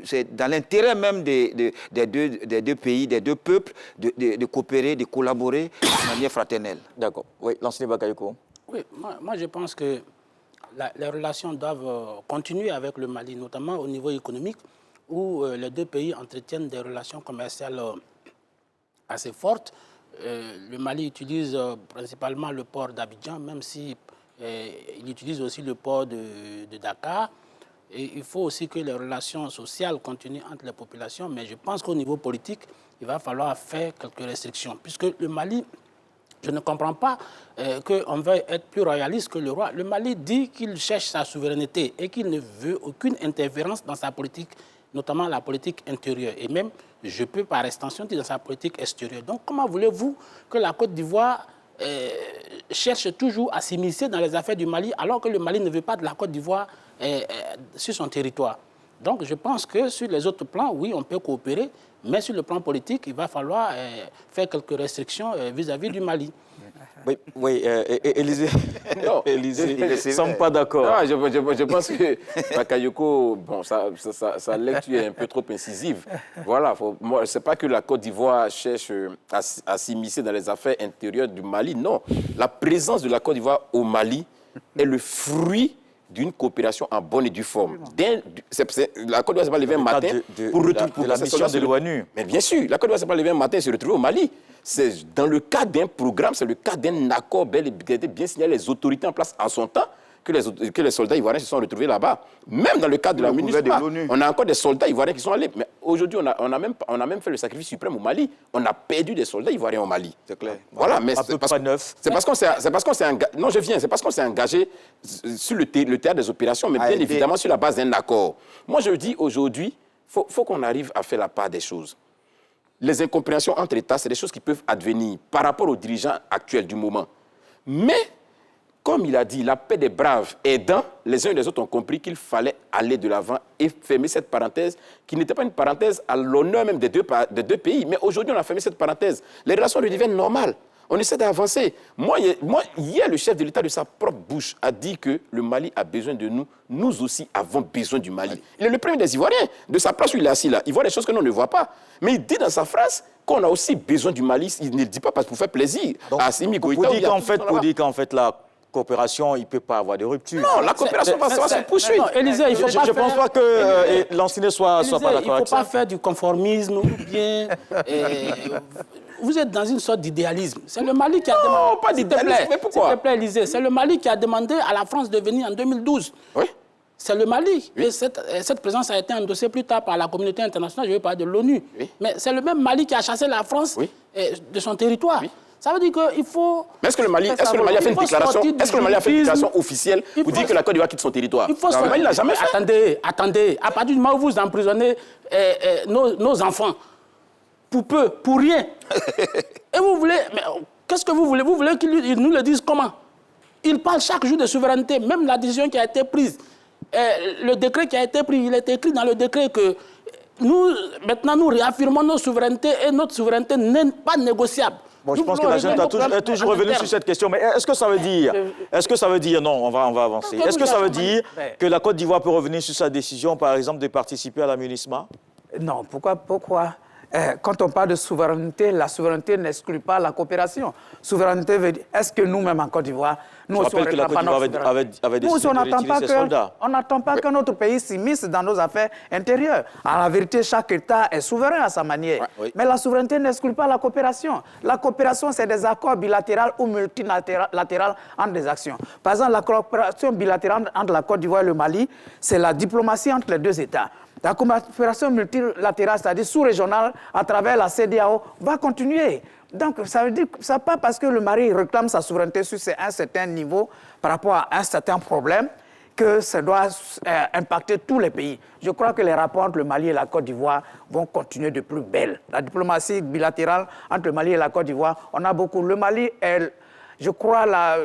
S6: c'est dans l'intérêt même des deux pays, des deux peuples, de coopérer, de collaborer de manière fraternelle.
S1: D'accord. Oui, l'enseignant Bakayoko.
S7: Oui, moi je pense que les relations doivent continuer avec le Mali, notamment au niveau économique, où les deux pays entretiennent des relations commerciales assez fortes. Le Mali utilise principalement le port d'Abidjan, même si il utilise aussi le port de Dakar. Et il faut aussi que les relations sociales continuent entre les populations, mais je pense qu'au niveau politique, il va falloir faire quelques restrictions, puisque le Mali... Je ne comprends pas qu'on veuille être plus royaliste que le roi. Le Mali dit qu'il cherche sa souveraineté et qu'il ne veut aucune interférence dans sa politique, notamment la politique intérieure. Et même, je peux par extension dire dans sa politique extérieure. Donc, comment voulez-vous que la Côte d'Ivoire cherche toujours à s'immiscer dans les affaires du Mali alors que le Mali ne veut pas de la Côte d'Ivoire sur son territoire? Donc, je pense que sur les autres plans, oui, on peut coopérer, mais sur le plan politique, il va falloir faire quelques restrictions vis-à-vis du Mali.
S1: Oui, Élisée, Élisée, ils ne sont pas d'accord.
S4: Je pense que Bakayoko, bon, sa lecture est un peu trop incisive. Voilà, moi, ce n'est pas que la Côte d'Ivoire cherche à s'immiscer dans les affaires intérieures du Mali, non. La présence de la Côte d'Ivoire au Mali est le fruit d'une coopération en bonne et due forme. La Côte d'Ivoire s'est pas levée un matin pour retrouver
S1: la mission de l'ONU.
S4: Mais bien sûr, la Côte d'Ivoire s'est pas levée un matin et se retrouver au Mali. C'est dans le cadre d'un programme, c'est le cadre d'un accord qui a été bien signalé les autorités en place en son temps que les soldats ivoiriens se sont retrouvés là-bas. Même dans le cadre de la MINUSMA, on a encore des soldats ivoiriens qui sont allés. Mais aujourd'hui, on a même fait le sacrifice suprême au Mali. On a perdu des soldats ivoiriens au Mali.
S6: C'est clair.
S4: Voilà, mais c'est parce qu'on s'est engagé. Non, je viens. C'est parce qu'on s'est engagé sur le théâtre des opérations, mais bien évidemment sur la base d'un accord. Moi, je dis aujourd'hui, faut qu'on arrive à faire la part des choses. Les incompréhensions entre États, c'est des choses qui peuvent advenir par rapport aux dirigeants actuels du moment. Mais comme il a dit, la paix des braves aidant, les uns et les autres ont compris qu'il fallait aller de l'avant et fermer cette parenthèse, qui n'était pas une parenthèse à l'honneur même des deux pays. Mais aujourd'hui, on a fermé cette parenthèse. Les relations redeviennent normales. On essaie d'avancer. Moi, hier, le chef de l'État de sa propre bouche a dit que le Mali a besoin de nous. Nous aussi avons besoin du Mali. Il est le premier des Ivoiriens. De sa place où il est assis là, il voit des choses que nous ne voit pas. Mais il dit dans sa phrase qu'on a aussi besoin du Mali. Il ne le dit pas parce pour faire plaisir à Assimi Goïta.
S1: Pour dire qu'en fait, coopération, il ne peut pas avoir de rupture.
S4: Non, la coopération va se poursuivre.
S7: Non, Élisée, il faut
S1: Je ne pense pas que Lansiné soit pas d'accord avec ça.
S7: Il ne faut pas faire du conformisme ou bien... vous êtes dans une sorte d'idéalisme. C'est le Mali qui a demandé...
S4: Non, pas d'idéalisme, mais pourquoi?
S7: S'il te plaît, Élisée, c'est le Mali qui a demandé à la France de venir en 2012.
S4: Oui.
S7: C'est le Mali.
S4: Oui.
S7: Et cette présence a été endossée plus tard par la communauté internationale, je ne vais pas de l'ONU.
S4: Oui.
S7: Mais c'est le même Mali qui a chassé la France de son territoire.
S4: Oui.
S7: Ça veut dire qu'il faut...
S4: Mais est-ce que le Mali a fait une déclaration officielle pour dire que la Côte d'Ivoire quitte son territoire? Le Mali n'a jamais fait.
S7: Attendez. À partir du moment où vous emprisonnez nos enfants, pour peu, pour rien, et vous voulez... Mais qu'est-ce que vous voulez? Vous voulez qu'ils nous le disent comment? Ils parlent chaque jour de souveraineté, même la décision qui a été prise. Le décret qui a été pris, il est écrit dans le décret que maintenant nous réaffirmons nos souverainetés et notre souveraineté n'est pas négociable.
S1: Bon, je pense que la jeune est toujours revenue sur cette question, mais est-ce que ça veut dire, non, on va avancer, est-ce que ça veut dire que la Côte d'Ivoire peut revenir sur sa décision, par exemple, de participer à la MINUSMA?
S5: Non, pourquoi? Quand on parle de souveraineté, la souveraineté n'exclut pas la coopération. Souveraineté veut dire, est-ce que nous-mêmes en Côte d'Ivoire, nous aussi on réclame pas notre souveraineté?
S1: avait décidé de retirer ses soldats.
S5: On n'attend pas que notre pays s'immisce dans nos affaires intérieures. En la vérité, chaque État est souverain à sa manière.
S4: Oui.
S5: Mais la souveraineté n'exclut pas la coopération. La coopération, c'est des accords bilatéraux ou multilatéraux entre des actions. Par exemple, la coopération bilatérale entre la Côte d'Ivoire et le Mali, c'est la diplomatie entre les deux États. La coopération multilatérale, c'est-à-dire sous-régionale, à travers la CEDEAO, va continuer. Donc, ça veut dire que ce n'est pas parce que le Mali réclame sa souveraineté sur un certain niveau, par rapport à un certain problème, que ça doit impacter tous les pays. Je crois que les rapports entre le Mali et la Côte d'Ivoire vont continuer de plus belle. La diplomatie bilatérale entre le Mali et la Côte d'Ivoire, on a beaucoup. Le Mali est, je crois, l'un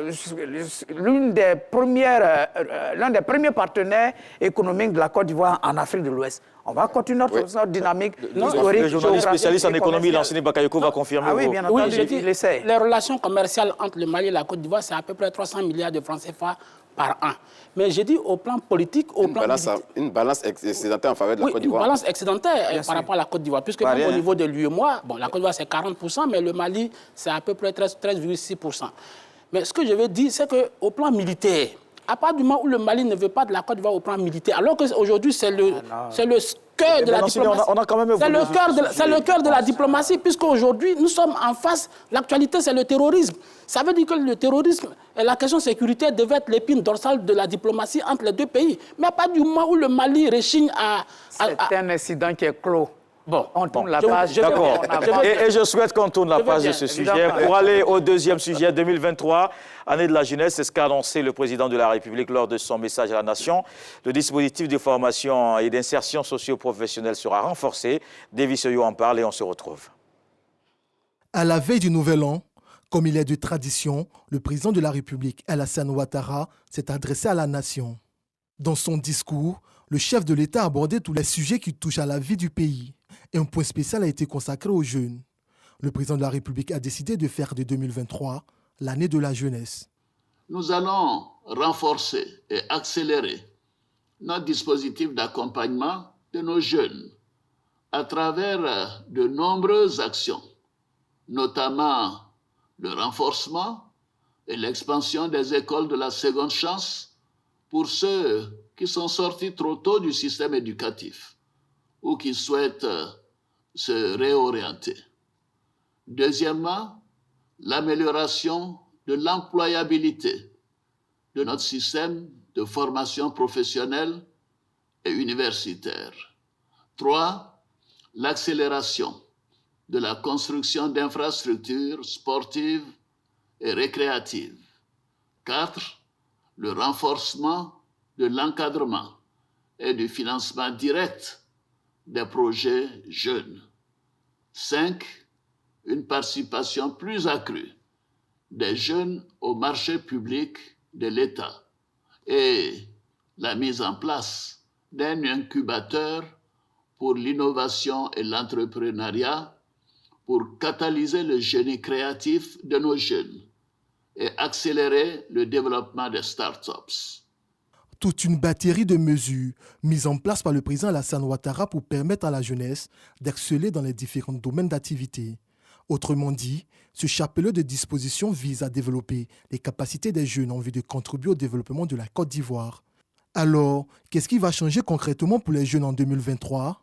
S5: des premiers partenaires économiques de la Côte d'Ivoire en Afrique de l'Ouest. On va continuer notre dynamique historique.
S1: Le journaliste spécialiste en économie, Lansiné Bakayoko, va confirmer.
S5: Ah oui, bien entendu, il essaie.
S7: Les relations commerciales entre le Mali et la Côte d'Ivoire, c'est à peu près 300 milliards de francs CFA par an. Mais j'ai dit au plan politique,
S4: une balance excédentaire en faveur de la Côte d'Ivoire.
S7: Une balance excédentaire par rapport à la Côte d'Ivoire. Puisque même au niveau de l'UEMOA, bon, la Côte d'Ivoire c'est 40%, mais le Mali c'est à peu près 13,6%. Mais ce que je veux dire, c'est qu'au plan militaire, à partir du moment où le Mali ne veut pas de la Côte d'Ivoire au plan militaire, alors qu'aujourd'hui c'est le cœur de la diplomatie. C'est le cœur de la diplomatie, puisqu'aujourd'hui nous sommes en face, l'actualité c'est le terrorisme. Ça veut dire que le terrorisme et la question sécuritaire devait être l'épine dorsale de la diplomatie entre les deux pays. Mais à partir du moment où le Mali rechigne à...
S5: C'est un incident qui est clos.
S7: Bon,
S5: on tourne la page.
S1: D'accord. Et je souhaite qu'on tourne la page de ce sujet. Pour aller au deuxième sujet, 2023, année de la jeunesse, c'est ce qu'a annoncé le président de la République lors de son message à la nation. Le dispositif de formation et d'insertion socio-professionnelle sera renforcé. Davis Oyo en parle et on se retrouve.
S2: À la veille du Nouvel An, comme il est de tradition, le président de la République, Alassane Ouattara, s'est adressé à la nation. Dans son discours, le chef de l'État a abordé tous les sujets qui touchent à la vie du pays. Et un point spécial a été consacré aux jeunes. Le président de la République a décidé de faire de 2023 l'année de la jeunesse.
S3: Nous allons renforcer et accélérer notre dispositif d'accompagnement de nos jeunes à travers de nombreuses actions, notamment le renforcement et l'expansion des écoles de la seconde chance pour ceux qui sont sortis trop tôt du système éducatif ou qui souhaitent se réorienter. Deuxièmement, l'amélioration de l'employabilité de notre système de formation professionnelle et universitaire. 3. L'accélération de la construction d'infrastructures sportives et récréatives. 4. Le renforcement de l'encadrement et du financement direct des projets jeunes. 5. Une participation plus accrue des jeunes au marché public de l'État et la mise en place d'un incubateur pour l'innovation et l'entrepreneuriat pour catalyser le génie créatif de nos jeunes et accélérer le développement des startups.
S2: Toute une batterie de mesures mises en place par le président Alassane Ouattara pour permettre à la jeunesse d'exceller dans les différents domaines d'activité. Autrement dit, ce chapelet de dispositions vise à développer les capacités des jeunes en vue de contribuer au développement de la Côte d'Ivoire. Alors, qu'est-ce qui va changer concrètement pour les jeunes en 2023 ?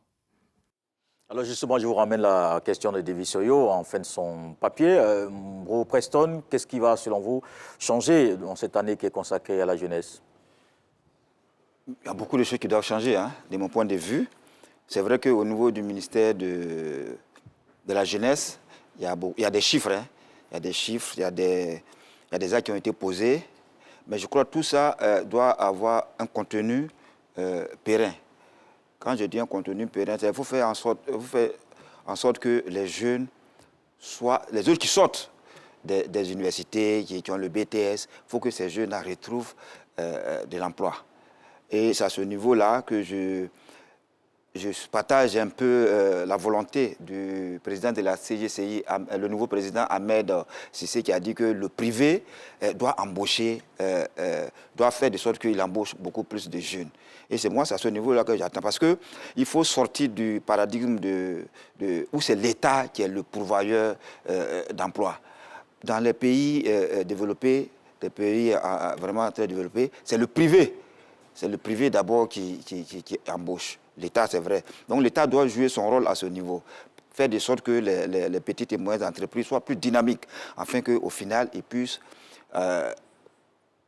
S1: Alors justement, je vous ramène la question de David Soyo en fin de son papier. Bro Preston, qu'est-ce qui va, selon vous, changer dans cette année qui est consacrée à la jeunesse?
S6: Il y a beaucoup de choses qui doivent changer, de mon point de vue. C'est vrai qu'au niveau du ministère de la jeunesse, il y a des chiffres. Il y a des chiffres, il y a des actes qui ont été posés. Mais je crois que tout ça doit avoir un contenu périn. Quand je dis un contenu périn, il faut faire en sorte que les jeunes les autres qui sortent des universités, qui ont le BTS, il faut que ces jeunes retrouvent de l'emploi. Et c'est à ce niveau-là que je partage un peu la volonté du président de la CGCI, le nouveau président Ahmed Cissé, qui a dit que le privé doit embaucher, doit faire de sorte qu'il embauche beaucoup plus de jeunes. Et c'est à ce niveau-là que j'attends. Parce qu'il faut sortir du paradigme où c'est l'État qui est le pourvoyeur d'emploi. Dans les pays développés, des pays vraiment très développés, c'est le privé. C'est le privé d'abord qui embauche. L'État, c'est vrai. Donc l'État doit jouer son rôle à ce niveau. Faire de sorte que les petites et moyennes entreprises soient plus dynamiques, afin qu'au final, ils puissent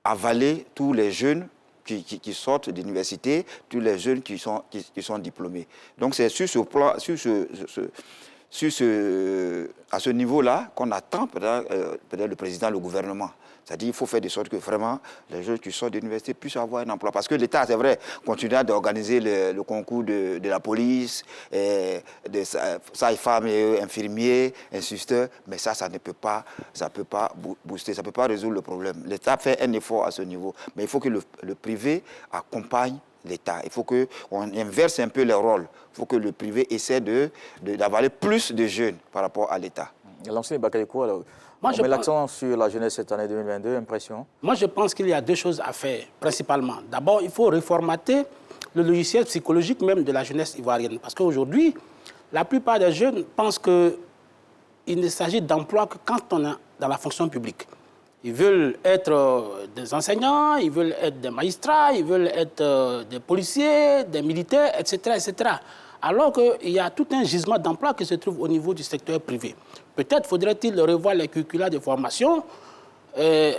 S6: avaler tous les jeunes qui sortent d'université, tous les jeunes qui sont diplômés. Donc c'est sur ce plan, à ce niveau-là qu'on attend peut-être le président, le gouvernement. C'est-à-dire qu'il faut faire de sorte que vraiment les jeunes qui sortent de l'université puissent avoir un emploi. Parce que l'État, c'est vrai, continuera d'organiser le concours de la police, de sages-femmes et infirmiers, instituteurs, mais ça ne peut pas booster, ça ne peut pas résoudre le problème. L'État fait un effort à ce niveau, mais il faut que le privé accompagne l'État. Il faut qu'on inverse un peu les rôles. Il faut que le privé essaie d'avaler plus de jeunes par rapport à l'État.
S1: L'ancien Bakayoko, alors, on met l'accent sur la jeunesse cette année 2022, impression?
S7: Moi, je pense qu'il y a deux choses à faire, principalement. D'abord, il faut reformater le logiciel psychologique même de la jeunesse ivoirienne. Parce qu'aujourd'hui, la plupart des jeunes pensent qu'il ne s'agit d'emploi que quand on est dans la fonction publique. Ils veulent être des enseignants, ils veulent être des magistrats, ils veulent être des policiers, des militaires, etc., etc. Alors qu'il y a tout un gisement d'emplois qui se trouve au niveau du secteur privé. Peut-être faudrait-il revoir les curricula de formation. Et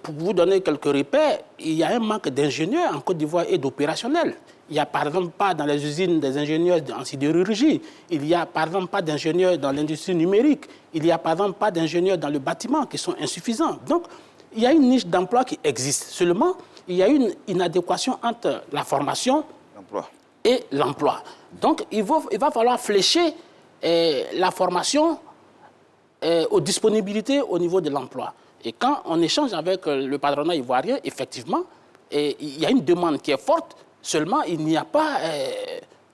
S7: pour vous donner quelques repères, il y a un manque d'ingénieurs en Côte d'Ivoire et d'opérationnels. Il n'y a par exemple pas dans les usines des ingénieurs en sidérurgie. Il n'y a par exemple pas d'ingénieurs dans l'industrie numérique. Il n'y a par exemple pas d'ingénieurs dans le bâtiment qui sont insuffisants. Donc, il y a une niche d'emploi qui existe. Seulement, il y a une inadéquation entre la formation et l'emploi. Donc, il va falloir flécher la formation aux disponibilités au niveau de l'emploi. Et quand on échange avec le patronat ivoirien, effectivement, il y a une demande qui est forte, seulement il n'y a pas...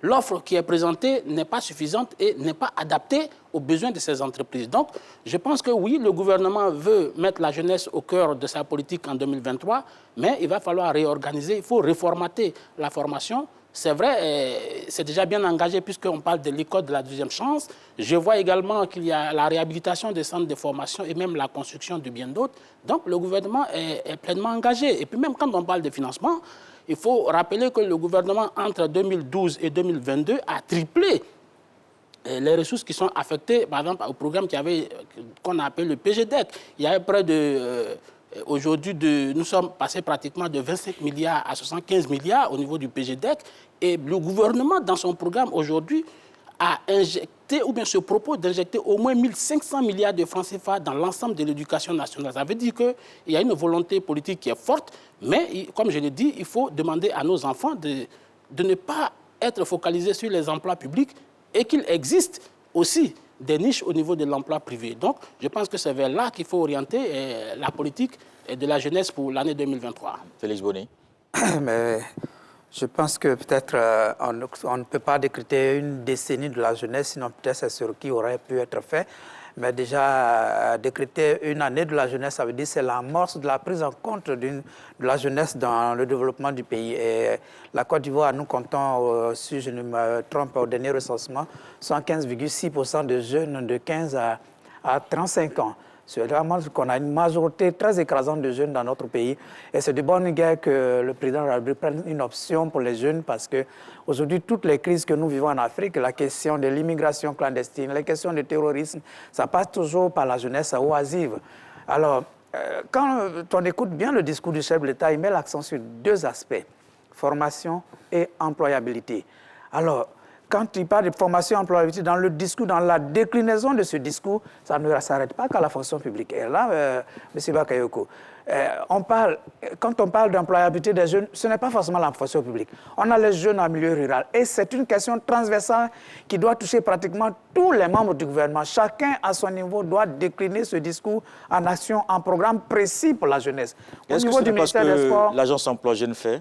S7: l'offre qui est présentée n'est pas suffisante et n'est pas adaptée aux besoins de ces entreprises. Donc, je pense que oui, le gouvernement veut mettre la jeunesse au cœur de sa politique en 2023, mais il va falloir réorganiser, il faut reformater la formation. C'est vrai, c'est déjà bien engagé puisqu'on parle de l'école de la deuxième chance. Je vois également qu'il y a la réhabilitation des centres de formation et même la construction de bien d'autres. Donc, le gouvernement est pleinement engagé. Et puis même quand on parle de financement, il faut rappeler que le gouvernement, entre 2012 et 2022, a triplé les ressources qui sont affectées, par exemple, au programme qu'on a appelé le PGDEC. Il y avait près de... Aujourd'hui, nous sommes passés pratiquement de 25 milliards à 75 milliards au niveau du PGDEC. Et le gouvernement, dans son programme aujourd'hui, a injecté, ou bien se propose d'injecter au moins 1500 milliards de francs CFA dans l'ensemble de l'éducation nationale. Ça veut dire qu'il y a une volonté politique qui est forte, mais comme je l'ai dit, il faut demander à nos enfants de ne pas être focalisés sur les emplois publics et qu'il existe aussi des niches au niveau de l'emploi privé. Donc, je pense que c'est vers là qu'il faut orienter la politique de la jeunesse pour l'année 2023.
S1: Félix Boni.
S5: Mais je pense que peut-être on ne peut pas décréter une décennie de la jeunesse, sinon peut-être c'est ce qui aurait pu être fait. Mais déjà, décréter une année de la jeunesse, ça veut dire que c'est l'amorce de la prise en compte de la jeunesse dans le développement du pays. Et la Côte d'Ivoire, nous comptons, si je ne me trompe, au dernier recensement, 115,6% de jeunes de 15 à à 35 ans. C'est vraiment qu'on a une majorité très écrasante de jeunes dans notre pays. Et c'est de bonne guerre que le président de la République prenne une option pour les jeunes parce qu'aujourd'hui, toutes les crises que nous vivons en Afrique, la question de l'immigration clandestine, les questions de terrorisme, ça passe toujours par la jeunesse oisive. Alors, quand on écoute bien le discours du chef de l'État, il met l'accent sur deux aspects, formation et employabilité. Alors, quand il parle de formation et employabilité, dans le discours, dans la déclinaison de ce discours, ça ne s'arrête pas qu'à la fonction publique. Et là, M. Bakayoko, quand on parle d'employabilité des jeunes, ce n'est pas forcément la fonction publique. On a les jeunes en milieu rural. Et c'est une question transversale qui doit toucher pratiquement tous les membres du gouvernement. Chacun, à son niveau, doit décliner ce discours en action, en programme précis pour la jeunesse.
S1: Est-ce que c'est parce que l'agence emploi jeune fait?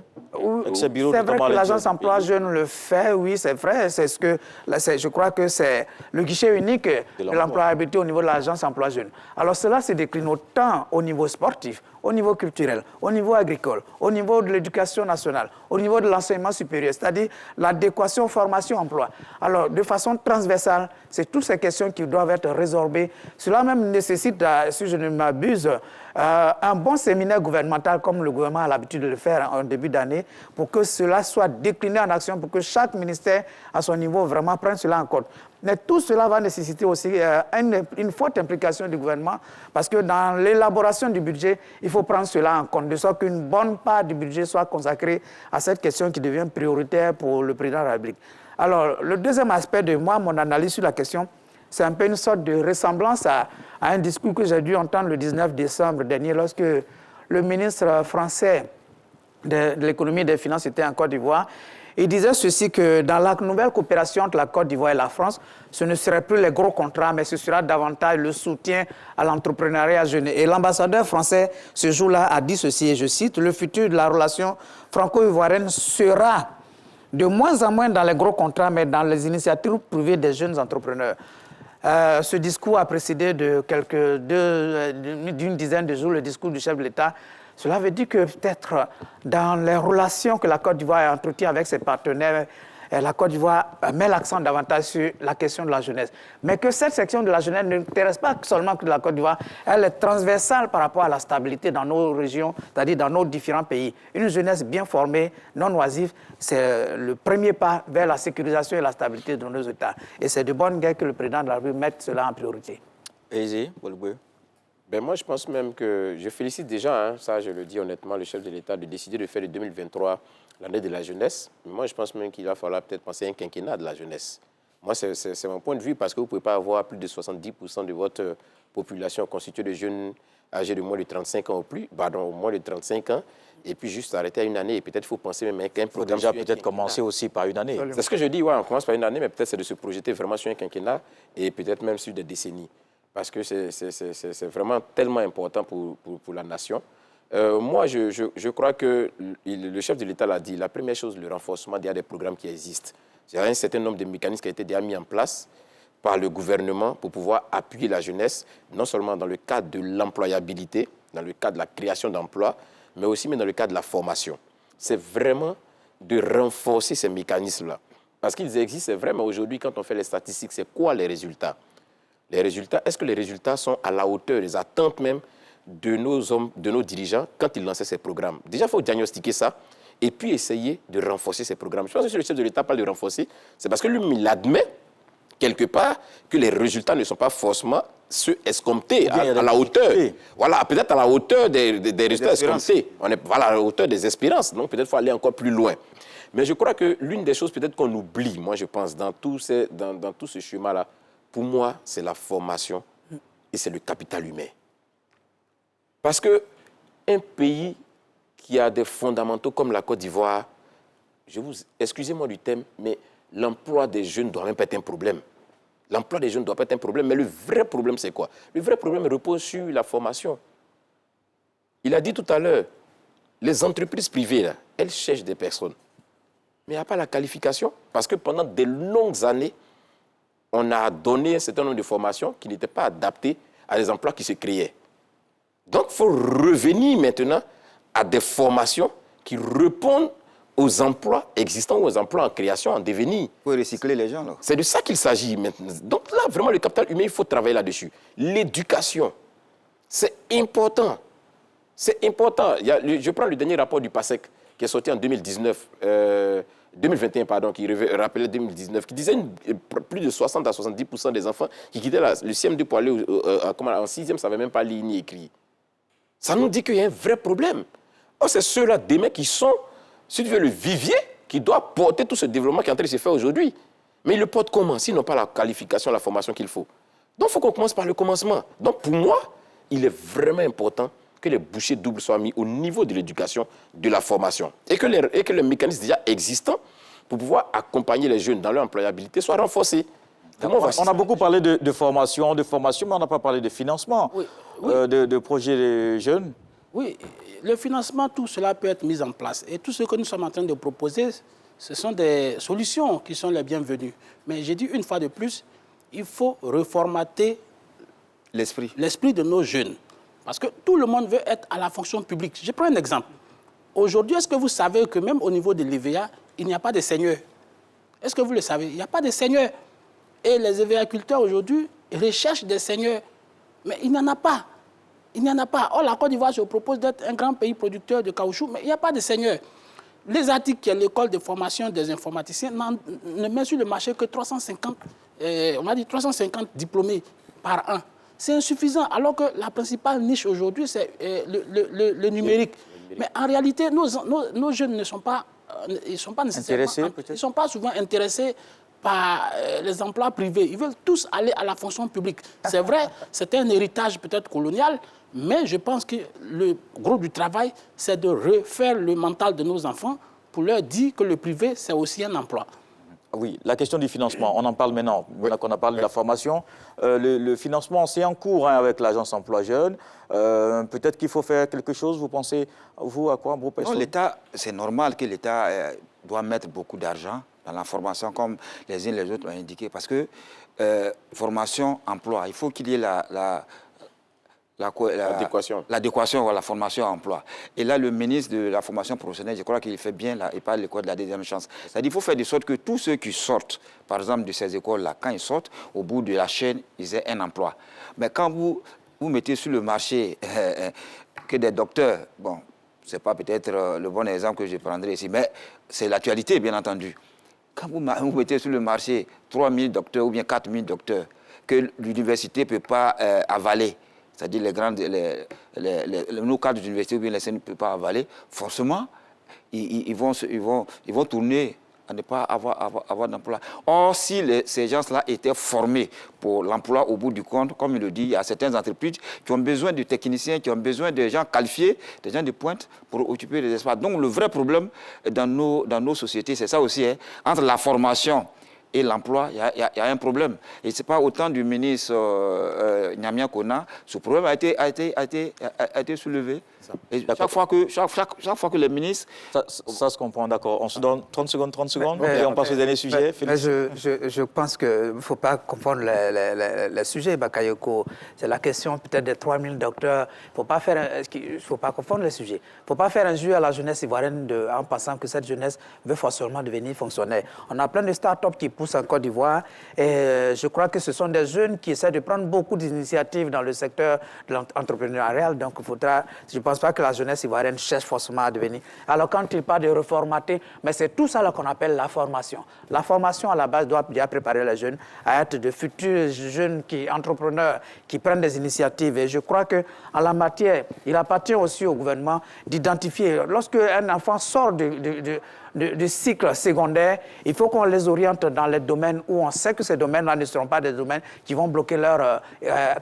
S5: C'est vrai que l'agence emploi jeune le fait, oui, c'est vrai. C'est ce que, je crois que c'est le guichet unique de l'employabilité au niveau de l'agence emploi jeune. Alors cela se décline autant au niveau sportif, au niveau culturel, au niveau agricole, au niveau de l'éducation nationale, au niveau de l'enseignement supérieur, c'est-à-dire l'adéquation formation-emploi. Alors, de façon transversale, c'est toutes ces questions qui doivent être résorbées. Cela même nécessite, si je ne m'abuse, un bon séminaire gouvernemental comme le gouvernement a l'habitude de le faire en début d'année pour que cela soit décliné en action, pour que chaque ministère à son niveau vraiment prenne cela en compte. Mais tout cela va nécessiter aussi une forte implication du gouvernement parce que dans l'élaboration du budget, il faut prendre cela en compte, de sorte qu'une bonne part du budget soit consacrée à cette question qui devient prioritaire pour le président de la République. Alors, le deuxième aspect de mon analyse sur la question, c'est un peu une sorte de ressemblance à un discours que j'ai dû entendre le 19 décembre dernier lorsque le ministre français de l'économie et des finances était en Côte d'Ivoire. Il disait ceci, que dans la nouvelle coopération entre la Côte d'Ivoire et la France, ce ne serait plus les gros contrats, mais ce sera davantage le soutien à l'entrepreneuriat jeune. Et l'ambassadeur français, ce jour-là, a dit ceci, et je cite, « Le futur de la relation franco-ivoirienne sera de moins en moins dans les gros contrats, mais dans les initiatives privées des jeunes entrepreneurs. » Ce discours a précédé d'une dizaine de jours le discours du chef de l'État. Cela veut dire que peut-être dans les relations que la Côte d'Ivoire entretient avec ses partenaires, la Côte d'Ivoire met l'accent davantage sur la question de la jeunesse. Mais que cette section de la jeunesse ne n'intéresse pas seulement que de la Côte d'Ivoire, elle est transversale par rapport à la stabilité dans nos régions, c'est-à-dire dans nos différents pays. Une jeunesse bien formée, non oisive, c'est le premier pas vers la sécurisation et la stabilité de nos États. Et c'est de bonne guerre que le président de la République mette cela en priorité.
S4: Ben moi, je pense même que je félicite déjà, ça je le dis honnêtement, le chef de l'État de décider de faire de 2023 l'année de la jeunesse. Mais moi, je pense même qu'il va falloir peut-être penser à un quinquennat de la jeunesse. Moi, c'est mon point de vue parce que vous ne pouvez pas avoir plus de 70% de votre population constituée de jeunes âgés de moins de 35 ans ou plus, pardon, moins de 35 ans, et puis juste arrêter à une année. Et peut-être qu'il faut penser même à un programme.
S1: Il faut déjà peut-être commencer aussi par une année.
S4: C'est ce que je dis, ouais, on commence par une année, mais peut-être c'est de se projeter vraiment sur un quinquennat et peut-être même sur des décennies. Parce que c'est vraiment tellement important pour la nation. Moi, je crois que le chef de l'État l'a dit, la première chose, le renforcement, il y a des programmes qui existent. Il y a un certain nombre de mécanismes qui ont été déjà mis en place par le gouvernement pour pouvoir appuyer la jeunesse, non seulement dans le cadre de l'employabilité, dans le cadre de la création d'emplois, mais aussi dans le cadre de la formation. C'est vraiment de renforcer ces mécanismes-là. Parce qu'ils existent, c'est vrai, mais aujourd'hui, quand on fait les statistiques, c'est quoi les résultats? Les résultats, est-ce que les résultats sont à la hauteur des attentes même de nos hommes, de nos dirigeants quand ils lançaient ces programmes? Déjà, il faut diagnostiquer ça et puis essayer de renforcer ces programmes. Je pense que si le chef de l'État parle de renforcer, c'est parce que lui, il admet quelque part que les résultats ne sont pas forcément ceux escomptés à la hauteur. Voilà, peut-être à la hauteur des résultats escomptés. On est à la hauteur des espérances, donc peut-être qu'il faut aller encore plus loin. Mais je crois que l'une des choses peut-être qu'on oublie, moi je pense, dans tout ce chemin-là, pour moi, c'est la formation et c'est le capital humain. Parce qu'un pays qui a des fondamentaux comme la Côte d'Ivoire, excusez-moi du thème, mais l'emploi des jeunes ne doit même pas être un problème. L'emploi des jeunes ne doit pas être un problème, mais le vrai problème, c'est quoi? Le vrai problème repose sur la formation. Il a dit tout à l'heure, les entreprises privées, là, elles cherchent des personnes. Mais il n'y a pas la qualification, parce que pendant de longues années, on a donné un certain nombre de formations qui n'étaient pas adaptées à des emplois qui se créaient. Donc, il faut revenir maintenant à des formations qui répondent aux emplois existants ou aux emplois en création, en devenir.
S6: Il faut recycler les gens, là.
S4: C'est de ça qu'il s'agit maintenant. Donc là, vraiment, le capital humain, il faut travailler là-dessus. L'éducation, c'est important. C'est important. Je prends le dernier rapport du PASEC qui est sorti en 2021, pardon, qui rappelait 2019, qui disait plus de 60 à 70% des enfants qui quittaient le CM2 pour aller en 6e, ne savaient même pas lire ni écrire. Ça nous dit qu'il y a un vrai problème. Or, c'est ceux-là demain qui sont, si tu veux, le vivier qui doit porter tout ce développement qui est en train de se faire aujourd'hui. Mais ils le portent comment? S'ils n'ont pas la qualification, la formation qu'il faut. Donc, il faut qu'on commence par le commencement. Donc, pour moi, il est vraiment important que les bouchées doubles soient mis au niveau de l'éducation, de la formation. Et que les mécanismes déjà existants pour pouvoir accompagner les jeunes dans leur employabilité soient renforcés.
S1: On a beaucoup parlé de formation, mais on n'a pas parlé de financement, de projets de jeunes.
S7: Oui, le financement, tout cela peut être mis en place. Et tout ce que nous sommes en train de proposer, ce sont des solutions qui sont les bienvenues. Mais j'ai dit une fois de plus, il faut reformater l'esprit de nos jeunes. Parce que tout le monde veut être à la fonction publique. Je prends un exemple. Aujourd'hui, est-ce que vous savez que même au niveau de l'EVA, il n'y a pas de seigneur? Est-ce que vous le savez? Il n'y a pas de seigneur. Et les évéaculteurs aujourd'hui recherchent des seigneurs. Mais il n'y en a pas. Il n'y en a pas. Or, la Côte d'Ivoire se propose d'être un grand pays producteur de caoutchouc, mais il n'y a pas de seigneur. Les articles qui est l'école de formation des informaticiens ne met sur le marché que 350 diplômés par an. C'est insuffisant, alors que la principale niche aujourd'hui, c'est le numérique. Mais en réalité, nos jeunes ne sont pas, nécessairement ils ne sont pas souvent intéressés par les emplois privés. Ils veulent tous aller à la fonction publique. C'est vrai, c'est un héritage peut-être colonial, mais je pense que le gros du travail, c'est de refaire le mental de nos enfants pour leur dire que le privé, c'est aussi un emploi.
S1: Oui, la question du financement, on en parle maintenant. Maintenant qu'on a parlé de la formation, le financement, c'est en cours avec l'agence emploi jeune. Peut-être qu'il faut faire quelque chose, vous pensez, vous, à quoi,
S6: l'État, c'est normal que l'État doit mettre beaucoup d'argent dans la formation, comme les uns et les autres l'ont indiqué, parce que formation, emploi, il faut qu'il y ait l'adéquation à la formation emploi. Et là, le ministre de la formation professionnelle, je crois qu'il fait bien, là, il parle de quoi de la deuxième chance. C'est-à-dire qu'il faut faire de sorte que tous ceux qui sortent, par exemple, de ces écoles-là, quand ils sortent, au bout de la chaîne, ils aient un emploi. Mais quand vous mettez sur le marché que des docteurs, bon, ce n'est pas peut-être le bon exemple que je prendrai ici, mais c'est l'actualité, bien entendu. Quand vous mettez sur le marché 3 000 docteurs ou bien 4 000 docteurs que l'université ne peut pas avaler, c'est-à-dire nos cadres d'université ou bien les scènes ne peuvent pas avaler, forcément, ils vont tourner à ne pas avoir d'emploi. Or, si ces gens-là étaient formés pour l'emploi au bout du compte, comme il le dit, il y a certaines entreprises qui ont besoin de techniciens, qui ont besoin de gens qualifiés, des gens de pointe pour occuper les espaces. Donc, le vrai problème dans nos sociétés, c'est ça aussi, hein, entre la formation et l'emploi, il y a un problème. Et ce n'est pas autant du ministre Nyamia Kona, ce problème a été soulevé. Et chaque fois que les ministres...
S1: Ça se comprend, d'accord. On se donne 30 secondes, et on passe au dernier sujet.
S5: Je pense qu'il ne faut pas confondre les sujets, Bakayoko. C'est la question peut-être des 3 000 docteurs. Il ne faut pas confondre les sujets. Il ne faut pas faire un jeu à la jeunesse ivoirienne en pensant que cette jeunesse veut forcément devenir fonctionnaire. On a plein de start-up qui poussent en Côte d'Ivoire et je crois que ce sont des jeunes qui essaient de prendre beaucoup d'initiatives dans le secteur de l'entrepreneurial. Donc, je ne pense pas que la jeunesse ivoirienne cherche forcément à devenir. Alors, quand il parle de reformater, mais c'est tout ça qu'on appelle la formation. La formation, à la base, doit bien préparer les jeunes à être de futurs jeunes entrepreneurs qui prennent des initiatives. Et je crois qu'en la matière, il appartient aussi au gouvernement d'identifier. Lorsque un enfant sort du cycle secondaire, il faut qu'on les oriente dans les domaines où on sait que ces domaines-là ne seront pas des domaines qui vont bloquer leur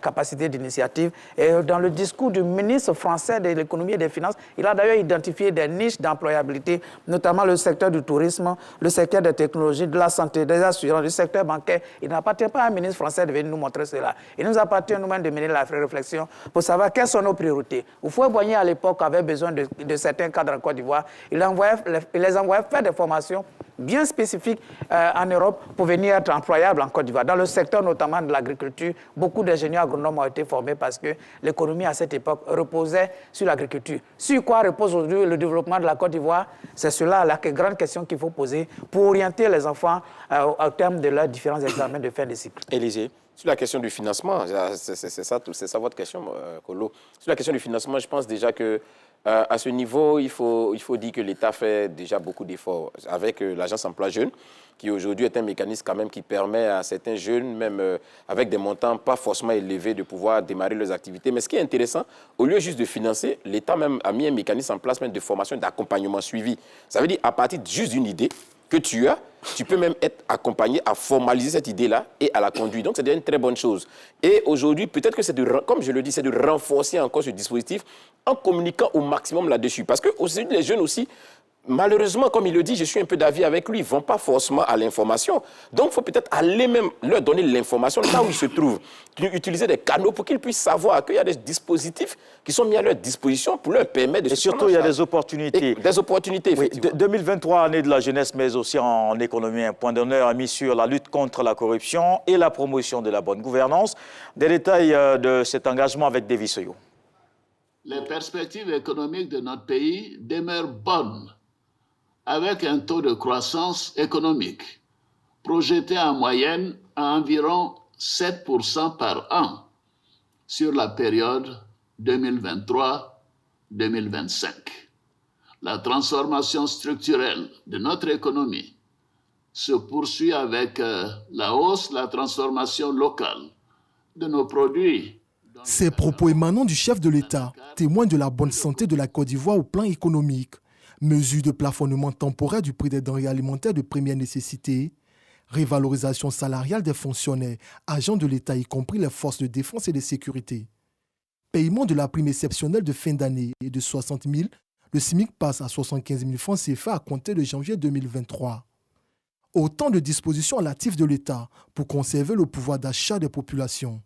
S5: capacité d'initiative. Et dans le discours du ministre français de l'économie et des finances, il a d'ailleurs identifié des niches d'employabilité, notamment le secteur du tourisme, le secteur des technologies, de la santé, des assurances, le secteur bancaire. Il n'appartient pas à un ministre français de venir nous montrer cela. Il nous appartient nous-mêmes de mener la réflexion pour savoir quelles sont nos priorités. Houphouët-Boigny, à l'époque, avait besoin de certains cadres en Côte d'Ivoire. Il les envoyait pouvoir faire des formations bien spécifiques en Europe pour venir être employables en Côte d'Ivoire. Dans le secteur notamment de l'agriculture, beaucoup d'ingénieurs agronomes ont été formés parce que l'économie à cette époque reposait sur l'agriculture. Sur quoi repose aujourd'hui le développement de la Côte d'Ivoire? C'est cela la grande question qu'il faut poser pour orienter les enfants au terme de leurs différents examens de fin de cycle.
S1: Élysée.
S4: Sur la question du financement, c'est ça votre question, Kolo. Sur la question du financement, je pense déjà que à ce niveau, il faut dire que l'État fait déjà beaucoup d'efforts avec l'Agence Emploi Jeunes, qui aujourd'hui est un mécanisme quand même qui permet à certains jeunes, même avec des montants pas forcément élevés, de pouvoir démarrer leurs activités. Mais ce qui est intéressant, au lieu juste de financer, l'État même a mis un mécanisme en place même de formation, d'accompagnement suivi. Ça veut dire à partir juste d'une idée que tu as, tu peux même être accompagné à formaliser cette idée-là et à la conduire. Donc, c'est déjà une très bonne chose. Et aujourd'hui, peut-être que c'est comme je le dis, c'est de renforcer encore ce dispositif en communiquant au maximum là-dessus. Parce que aujourd'hui, les jeunes aussi, malheureusement, comme il le dit, je suis un peu d'avis avec lui, ils ne vont pas forcément à l'information. Donc, il faut peut-être aller même leur donner l'information là où ils se trouvent. Utiliser des canaux pour qu'ils puissent savoir qu'il y a des dispositifs qui sont mis à leur disposition pour leur permettre de...
S1: Et surtout, il y a des opportunités.
S4: Des opportunités, effectivement.
S1: Oui, 2023, année de la jeunesse, mais aussi en économie, un point d'honneur a mis sur la lutte contre la corruption et la promotion de la bonne gouvernance. Des détails de cet engagement avec Davis Soyo.
S3: Les perspectives économiques de notre pays demeurent bonnes, avec un taux de croissance économique projeté en moyenne à environ 7% par an sur la période 2023-2025. La transformation structurelle de notre économie se poursuit avec la hausse, la transformation locale de nos produits.
S2: Ces propos émanant du chef de l'État témoignent de la bonne santé de la Côte d'Ivoire au plan économique. Mesures de plafonnement temporaire du prix des denrées alimentaires de première nécessité, révalorisation salariale des fonctionnaires, agents de l'État, y compris les forces de défense et de sécurité. Paiement de la prime exceptionnelle de fin d'année et de 60 000, le SMIC passe à 75 000 francs CFA à compter de janvier 2023. Autant de dispositions à l'actif de l'État pour conserver le pouvoir d'achat des populations.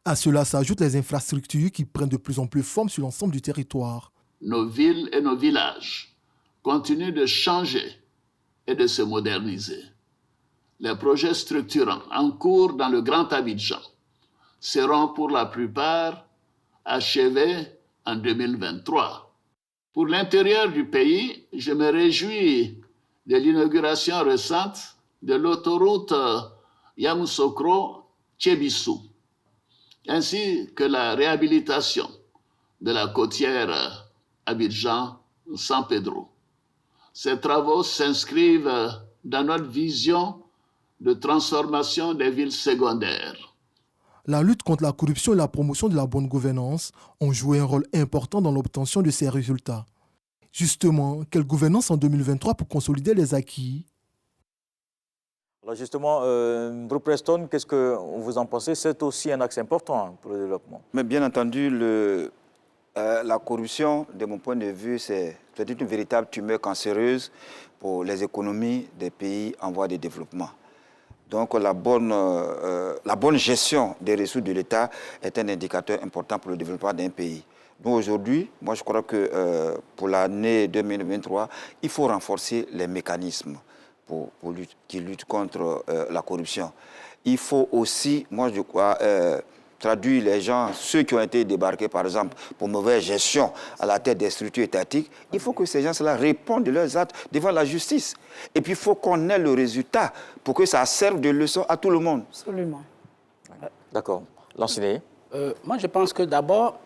S2: À cela s'ajoutent les infrastructures qui prennent de plus en plus forme sur l'ensemble du territoire.
S3: Nos villes et nos villages continuent de changer et de se moderniser. Les projets structurants en cours dans le Grand Abidjan seront pour la plupart achevés en 2023. Pour l'intérieur du pays, je me réjouis de l'inauguration récente de l'autoroute Yamoussoukro-Tchébissou, ainsi que la réhabilitation de la côtière Abidjan-San Pedro. Ces travaux s'inscrivent dans notre vision de transformation des villes secondaires.
S2: La lutte contre la corruption et la promotion de la bonne gouvernance ont joué un rôle important dans l'obtention de ces résultats. Justement, quelle gouvernance en 2023 pour consolider les acquis?
S1: Alors justement, Brooke Preston, qu'est-ce que vous en pensez? C'est aussi un axe important pour le développement.
S6: Mais bien entendu, la corruption, de mon point de vue, c'est une véritable tumeur cancéreuse pour les économies des pays en voie de développement. Donc la bonne gestion des ressources de l'État est un indicateur important pour le développement d'un pays. Donc aujourd'hui, moi je crois que pour l'année 2023, il faut renforcer les mécanismes qui luttent contre la corruption. Il faut aussi, moi je crois, traduire les gens, ceux qui ont été débarqués par exemple pour mauvaise gestion à la tête des structures étatiques, il faut que ces gens-là répondent de leurs actes devant la justice. Et puis il faut qu'on ait le résultat pour que ça serve de leçon à tout le monde.
S5: Absolument.
S1: D'accord. L'enseigné.
S7: Moi je pense que d'abord,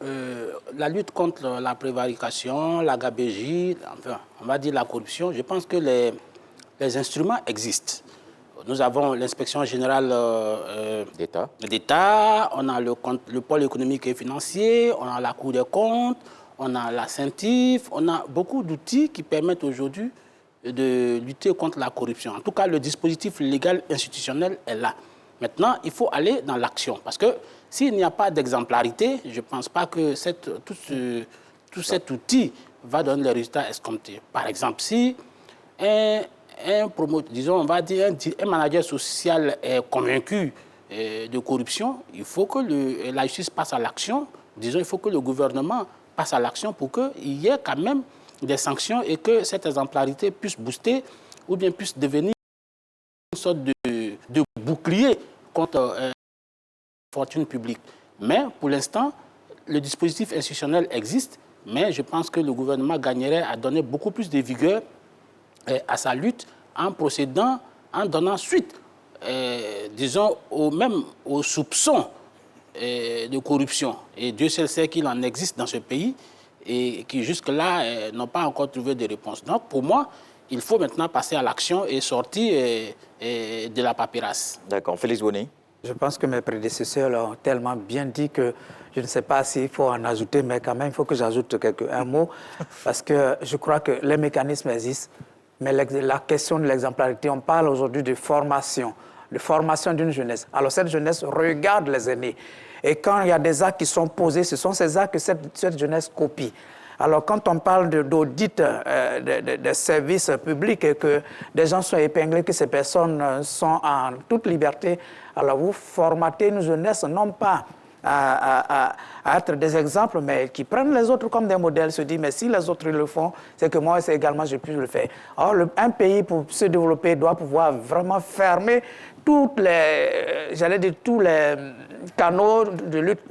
S7: la lutte contre la prévarication, la gabegie, enfin, on va dire la corruption, je pense que les instruments existent. Nous avons l'inspection générale d'État, on a le pôle économique et financier, on a la Cour des comptes, on a la CENTIF, on a beaucoup d'outils qui permettent aujourd'hui de lutter contre la corruption. En tout cas, le dispositif légal institutionnel est là. Maintenant, il faut aller dans l'action. Parce que s'il n'y a pas d'exemplarité, je ne pense pas que tout cet outil va donner les résultats escomptés. Par exemple, si un promoteur, disons, on va dire un manager social est convaincu de corruption, il faut que la justice passe à l'action. Disons, il faut que le gouvernement passe à l'action pour qu'il y ait quand même des sanctions et que cette exemplarité puisse booster ou bien puisse devenir une sorte de bouclier contre la fortune publique. Mais pour l'instant, le dispositif institutionnel existe, mais je pense que le gouvernement gagnerait à donner beaucoup plus de vigueur à sa lutte en procédant, en donnant suite, disons, même aux soupçons de corruption. Et Dieu seul sait qu'il en existe dans ce pays et qui jusque-là n'ont pas encore trouvé de réponse. Donc pour moi, il faut maintenant passer à l'action et sortir de la paperasse.
S1: D'accord. Félix Boni.
S5: Je pense que mes prédécesseurs l'ont tellement bien dit que je ne sais pas s'il faut en ajouter, mais quand même, il faut que j'ajoute un mot, parce que je crois que les mécanismes existent, mais la question de l'exemplarité, on parle aujourd'hui de formation d'une jeunesse. Alors cette jeunesse regarde les aînés. Et quand il y a des actes qui sont posés, ce sont ces actes que cette jeunesse copie. Alors quand on parle d'audit des services publics et que des gens sont épinglés, que ces personnes sont en toute liberté, alors vous formatez une jeunesse non pas à être des exemples, mais qui prennent les autres comme des modèles, se disent, mais si les autres le font, c'est que moi également je peux le faire. Alors un pays pour se développer doit pouvoir vraiment fermer tous les canaux de lutte,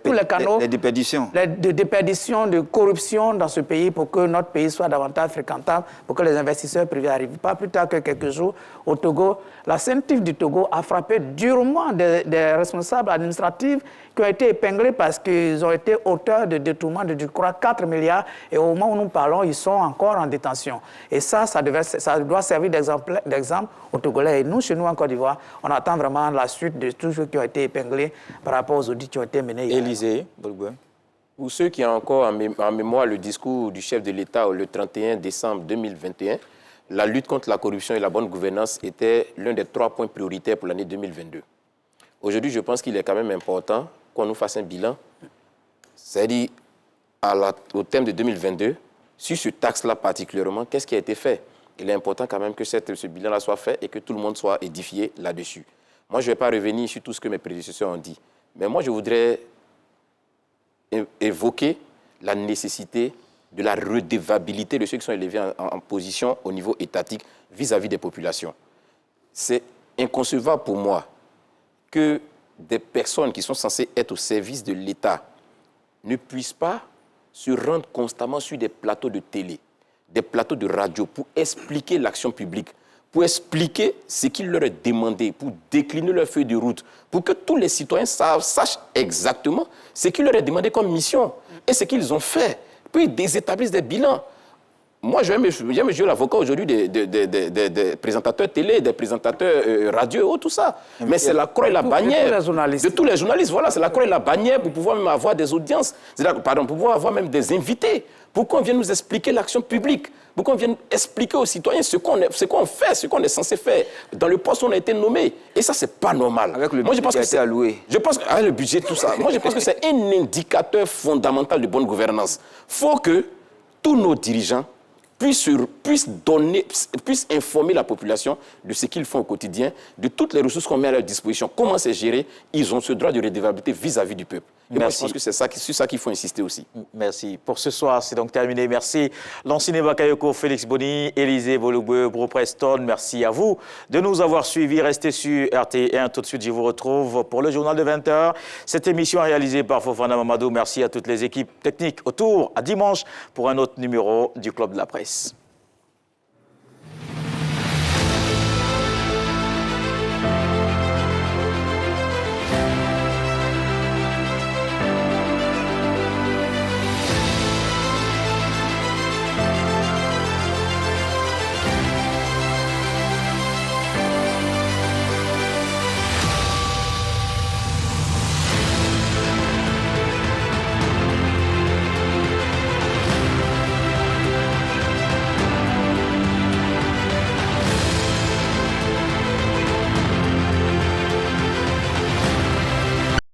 S5: tous les canaux
S6: de déperdition.
S5: De déperdition, de corruption dans ce pays pour que notre pays soit davantage fréquentable, pour que les investisseurs privés arrivent. Pas plus tard que quelques jours, au Togo, la CENTIF du Togo a frappé durement des responsables administratifs qui ont été épinglés parce qu'ils ont été auteurs de détournement de, je crois, 4 milliards et au moment où nous parlons, ils sont encore en détention. Et ça doit servir d'exemple aux Togolais. Et nous, chez nous en Côte d'Ivoire, on attend vraiment la suite de tous ceux qui ont été épinglés par rapport aux audits qui ont été menés.
S1: Élysée,
S4: pour ceux qui ont encore en mémoire le discours du chef de l'État le 31 décembre 2021, la lutte contre la corruption et la bonne gouvernance était l'un des 3 points prioritaires pour l'année 2022. Aujourd'hui, je pense qu'il est quand même important qu'on nous fasse un bilan, c'est-à-dire au thème de 2022, sur ce taxe-là particulièrement, qu'est-ce qui a été fait? Il est important quand même que ce bilan-là soit fait et que tout le monde soit édifié là-dessus. Moi, je ne vais pas revenir sur tout ce que mes prédécesseurs ont dit, mais moi, je voudrais évoquer la nécessité de la redevabilité de ceux qui sont élevés en position au niveau étatique vis-à-vis des populations. C'est inconcevable pour moi que des personnes qui sont censées être au service de l'État ne puissent pas se rendre constamment sur des plateaux de télé, des plateaux de radio pour expliquer l'action publique, pour expliquer ce qu'il leur est demandé, pour décliner leur feuille de route, pour que tous les citoyens sachent exactement ce qu'il leur est demandé comme mission et ce qu'ils ont fait. Puis ils établissent des bilans. Moi, j'aime jouer l'avocat aujourd'hui des présentateurs télé, des présentateurs radio, tout ça. Mais c'est la croix et la bannière de tous les journalistes. Voilà, c'est la croix et la bannière pour pouvoir même avoir des audiences, pour pouvoir avoir même des invités, pour qu'on vienne nous expliquer l'action publique, pour qu'on vienne expliquer aux citoyens ce qu'on fait, ce qu'on est censé faire dans le poste où on a été nommé. Et ça, c'est pas normal.
S6: Avec le budget qui a été alloué.
S4: Je pense que le budget, tout ça. Moi, je pense que c'est un indicateur fondamental de bonne gouvernance. Il faut que tous nos dirigeants puissent informer la population de ce qu'ils font au quotidien, de toutes les ressources qu'on met à leur disposition, comment c'est géré. Ils ont ce droit de redevabilité vis-à-vis du peuple. Et moi, je pense que c'est sur ça qu'il faut insister aussi.
S1: Merci. Pour ce soir, c'est donc terminé. Merci Lansine Bakayoko, Félix Boni, Élysée Bologbe, Bro Preston. Merci à vous de nous avoir suivis. Restez sur RT1. Tout de suite, je vous retrouve pour le journal de 20h. Cette émission est réalisée par Fofana Mamadou. Merci à toutes les équipes techniques autour. À dimanche pour un autre numéro du Club de la Presse.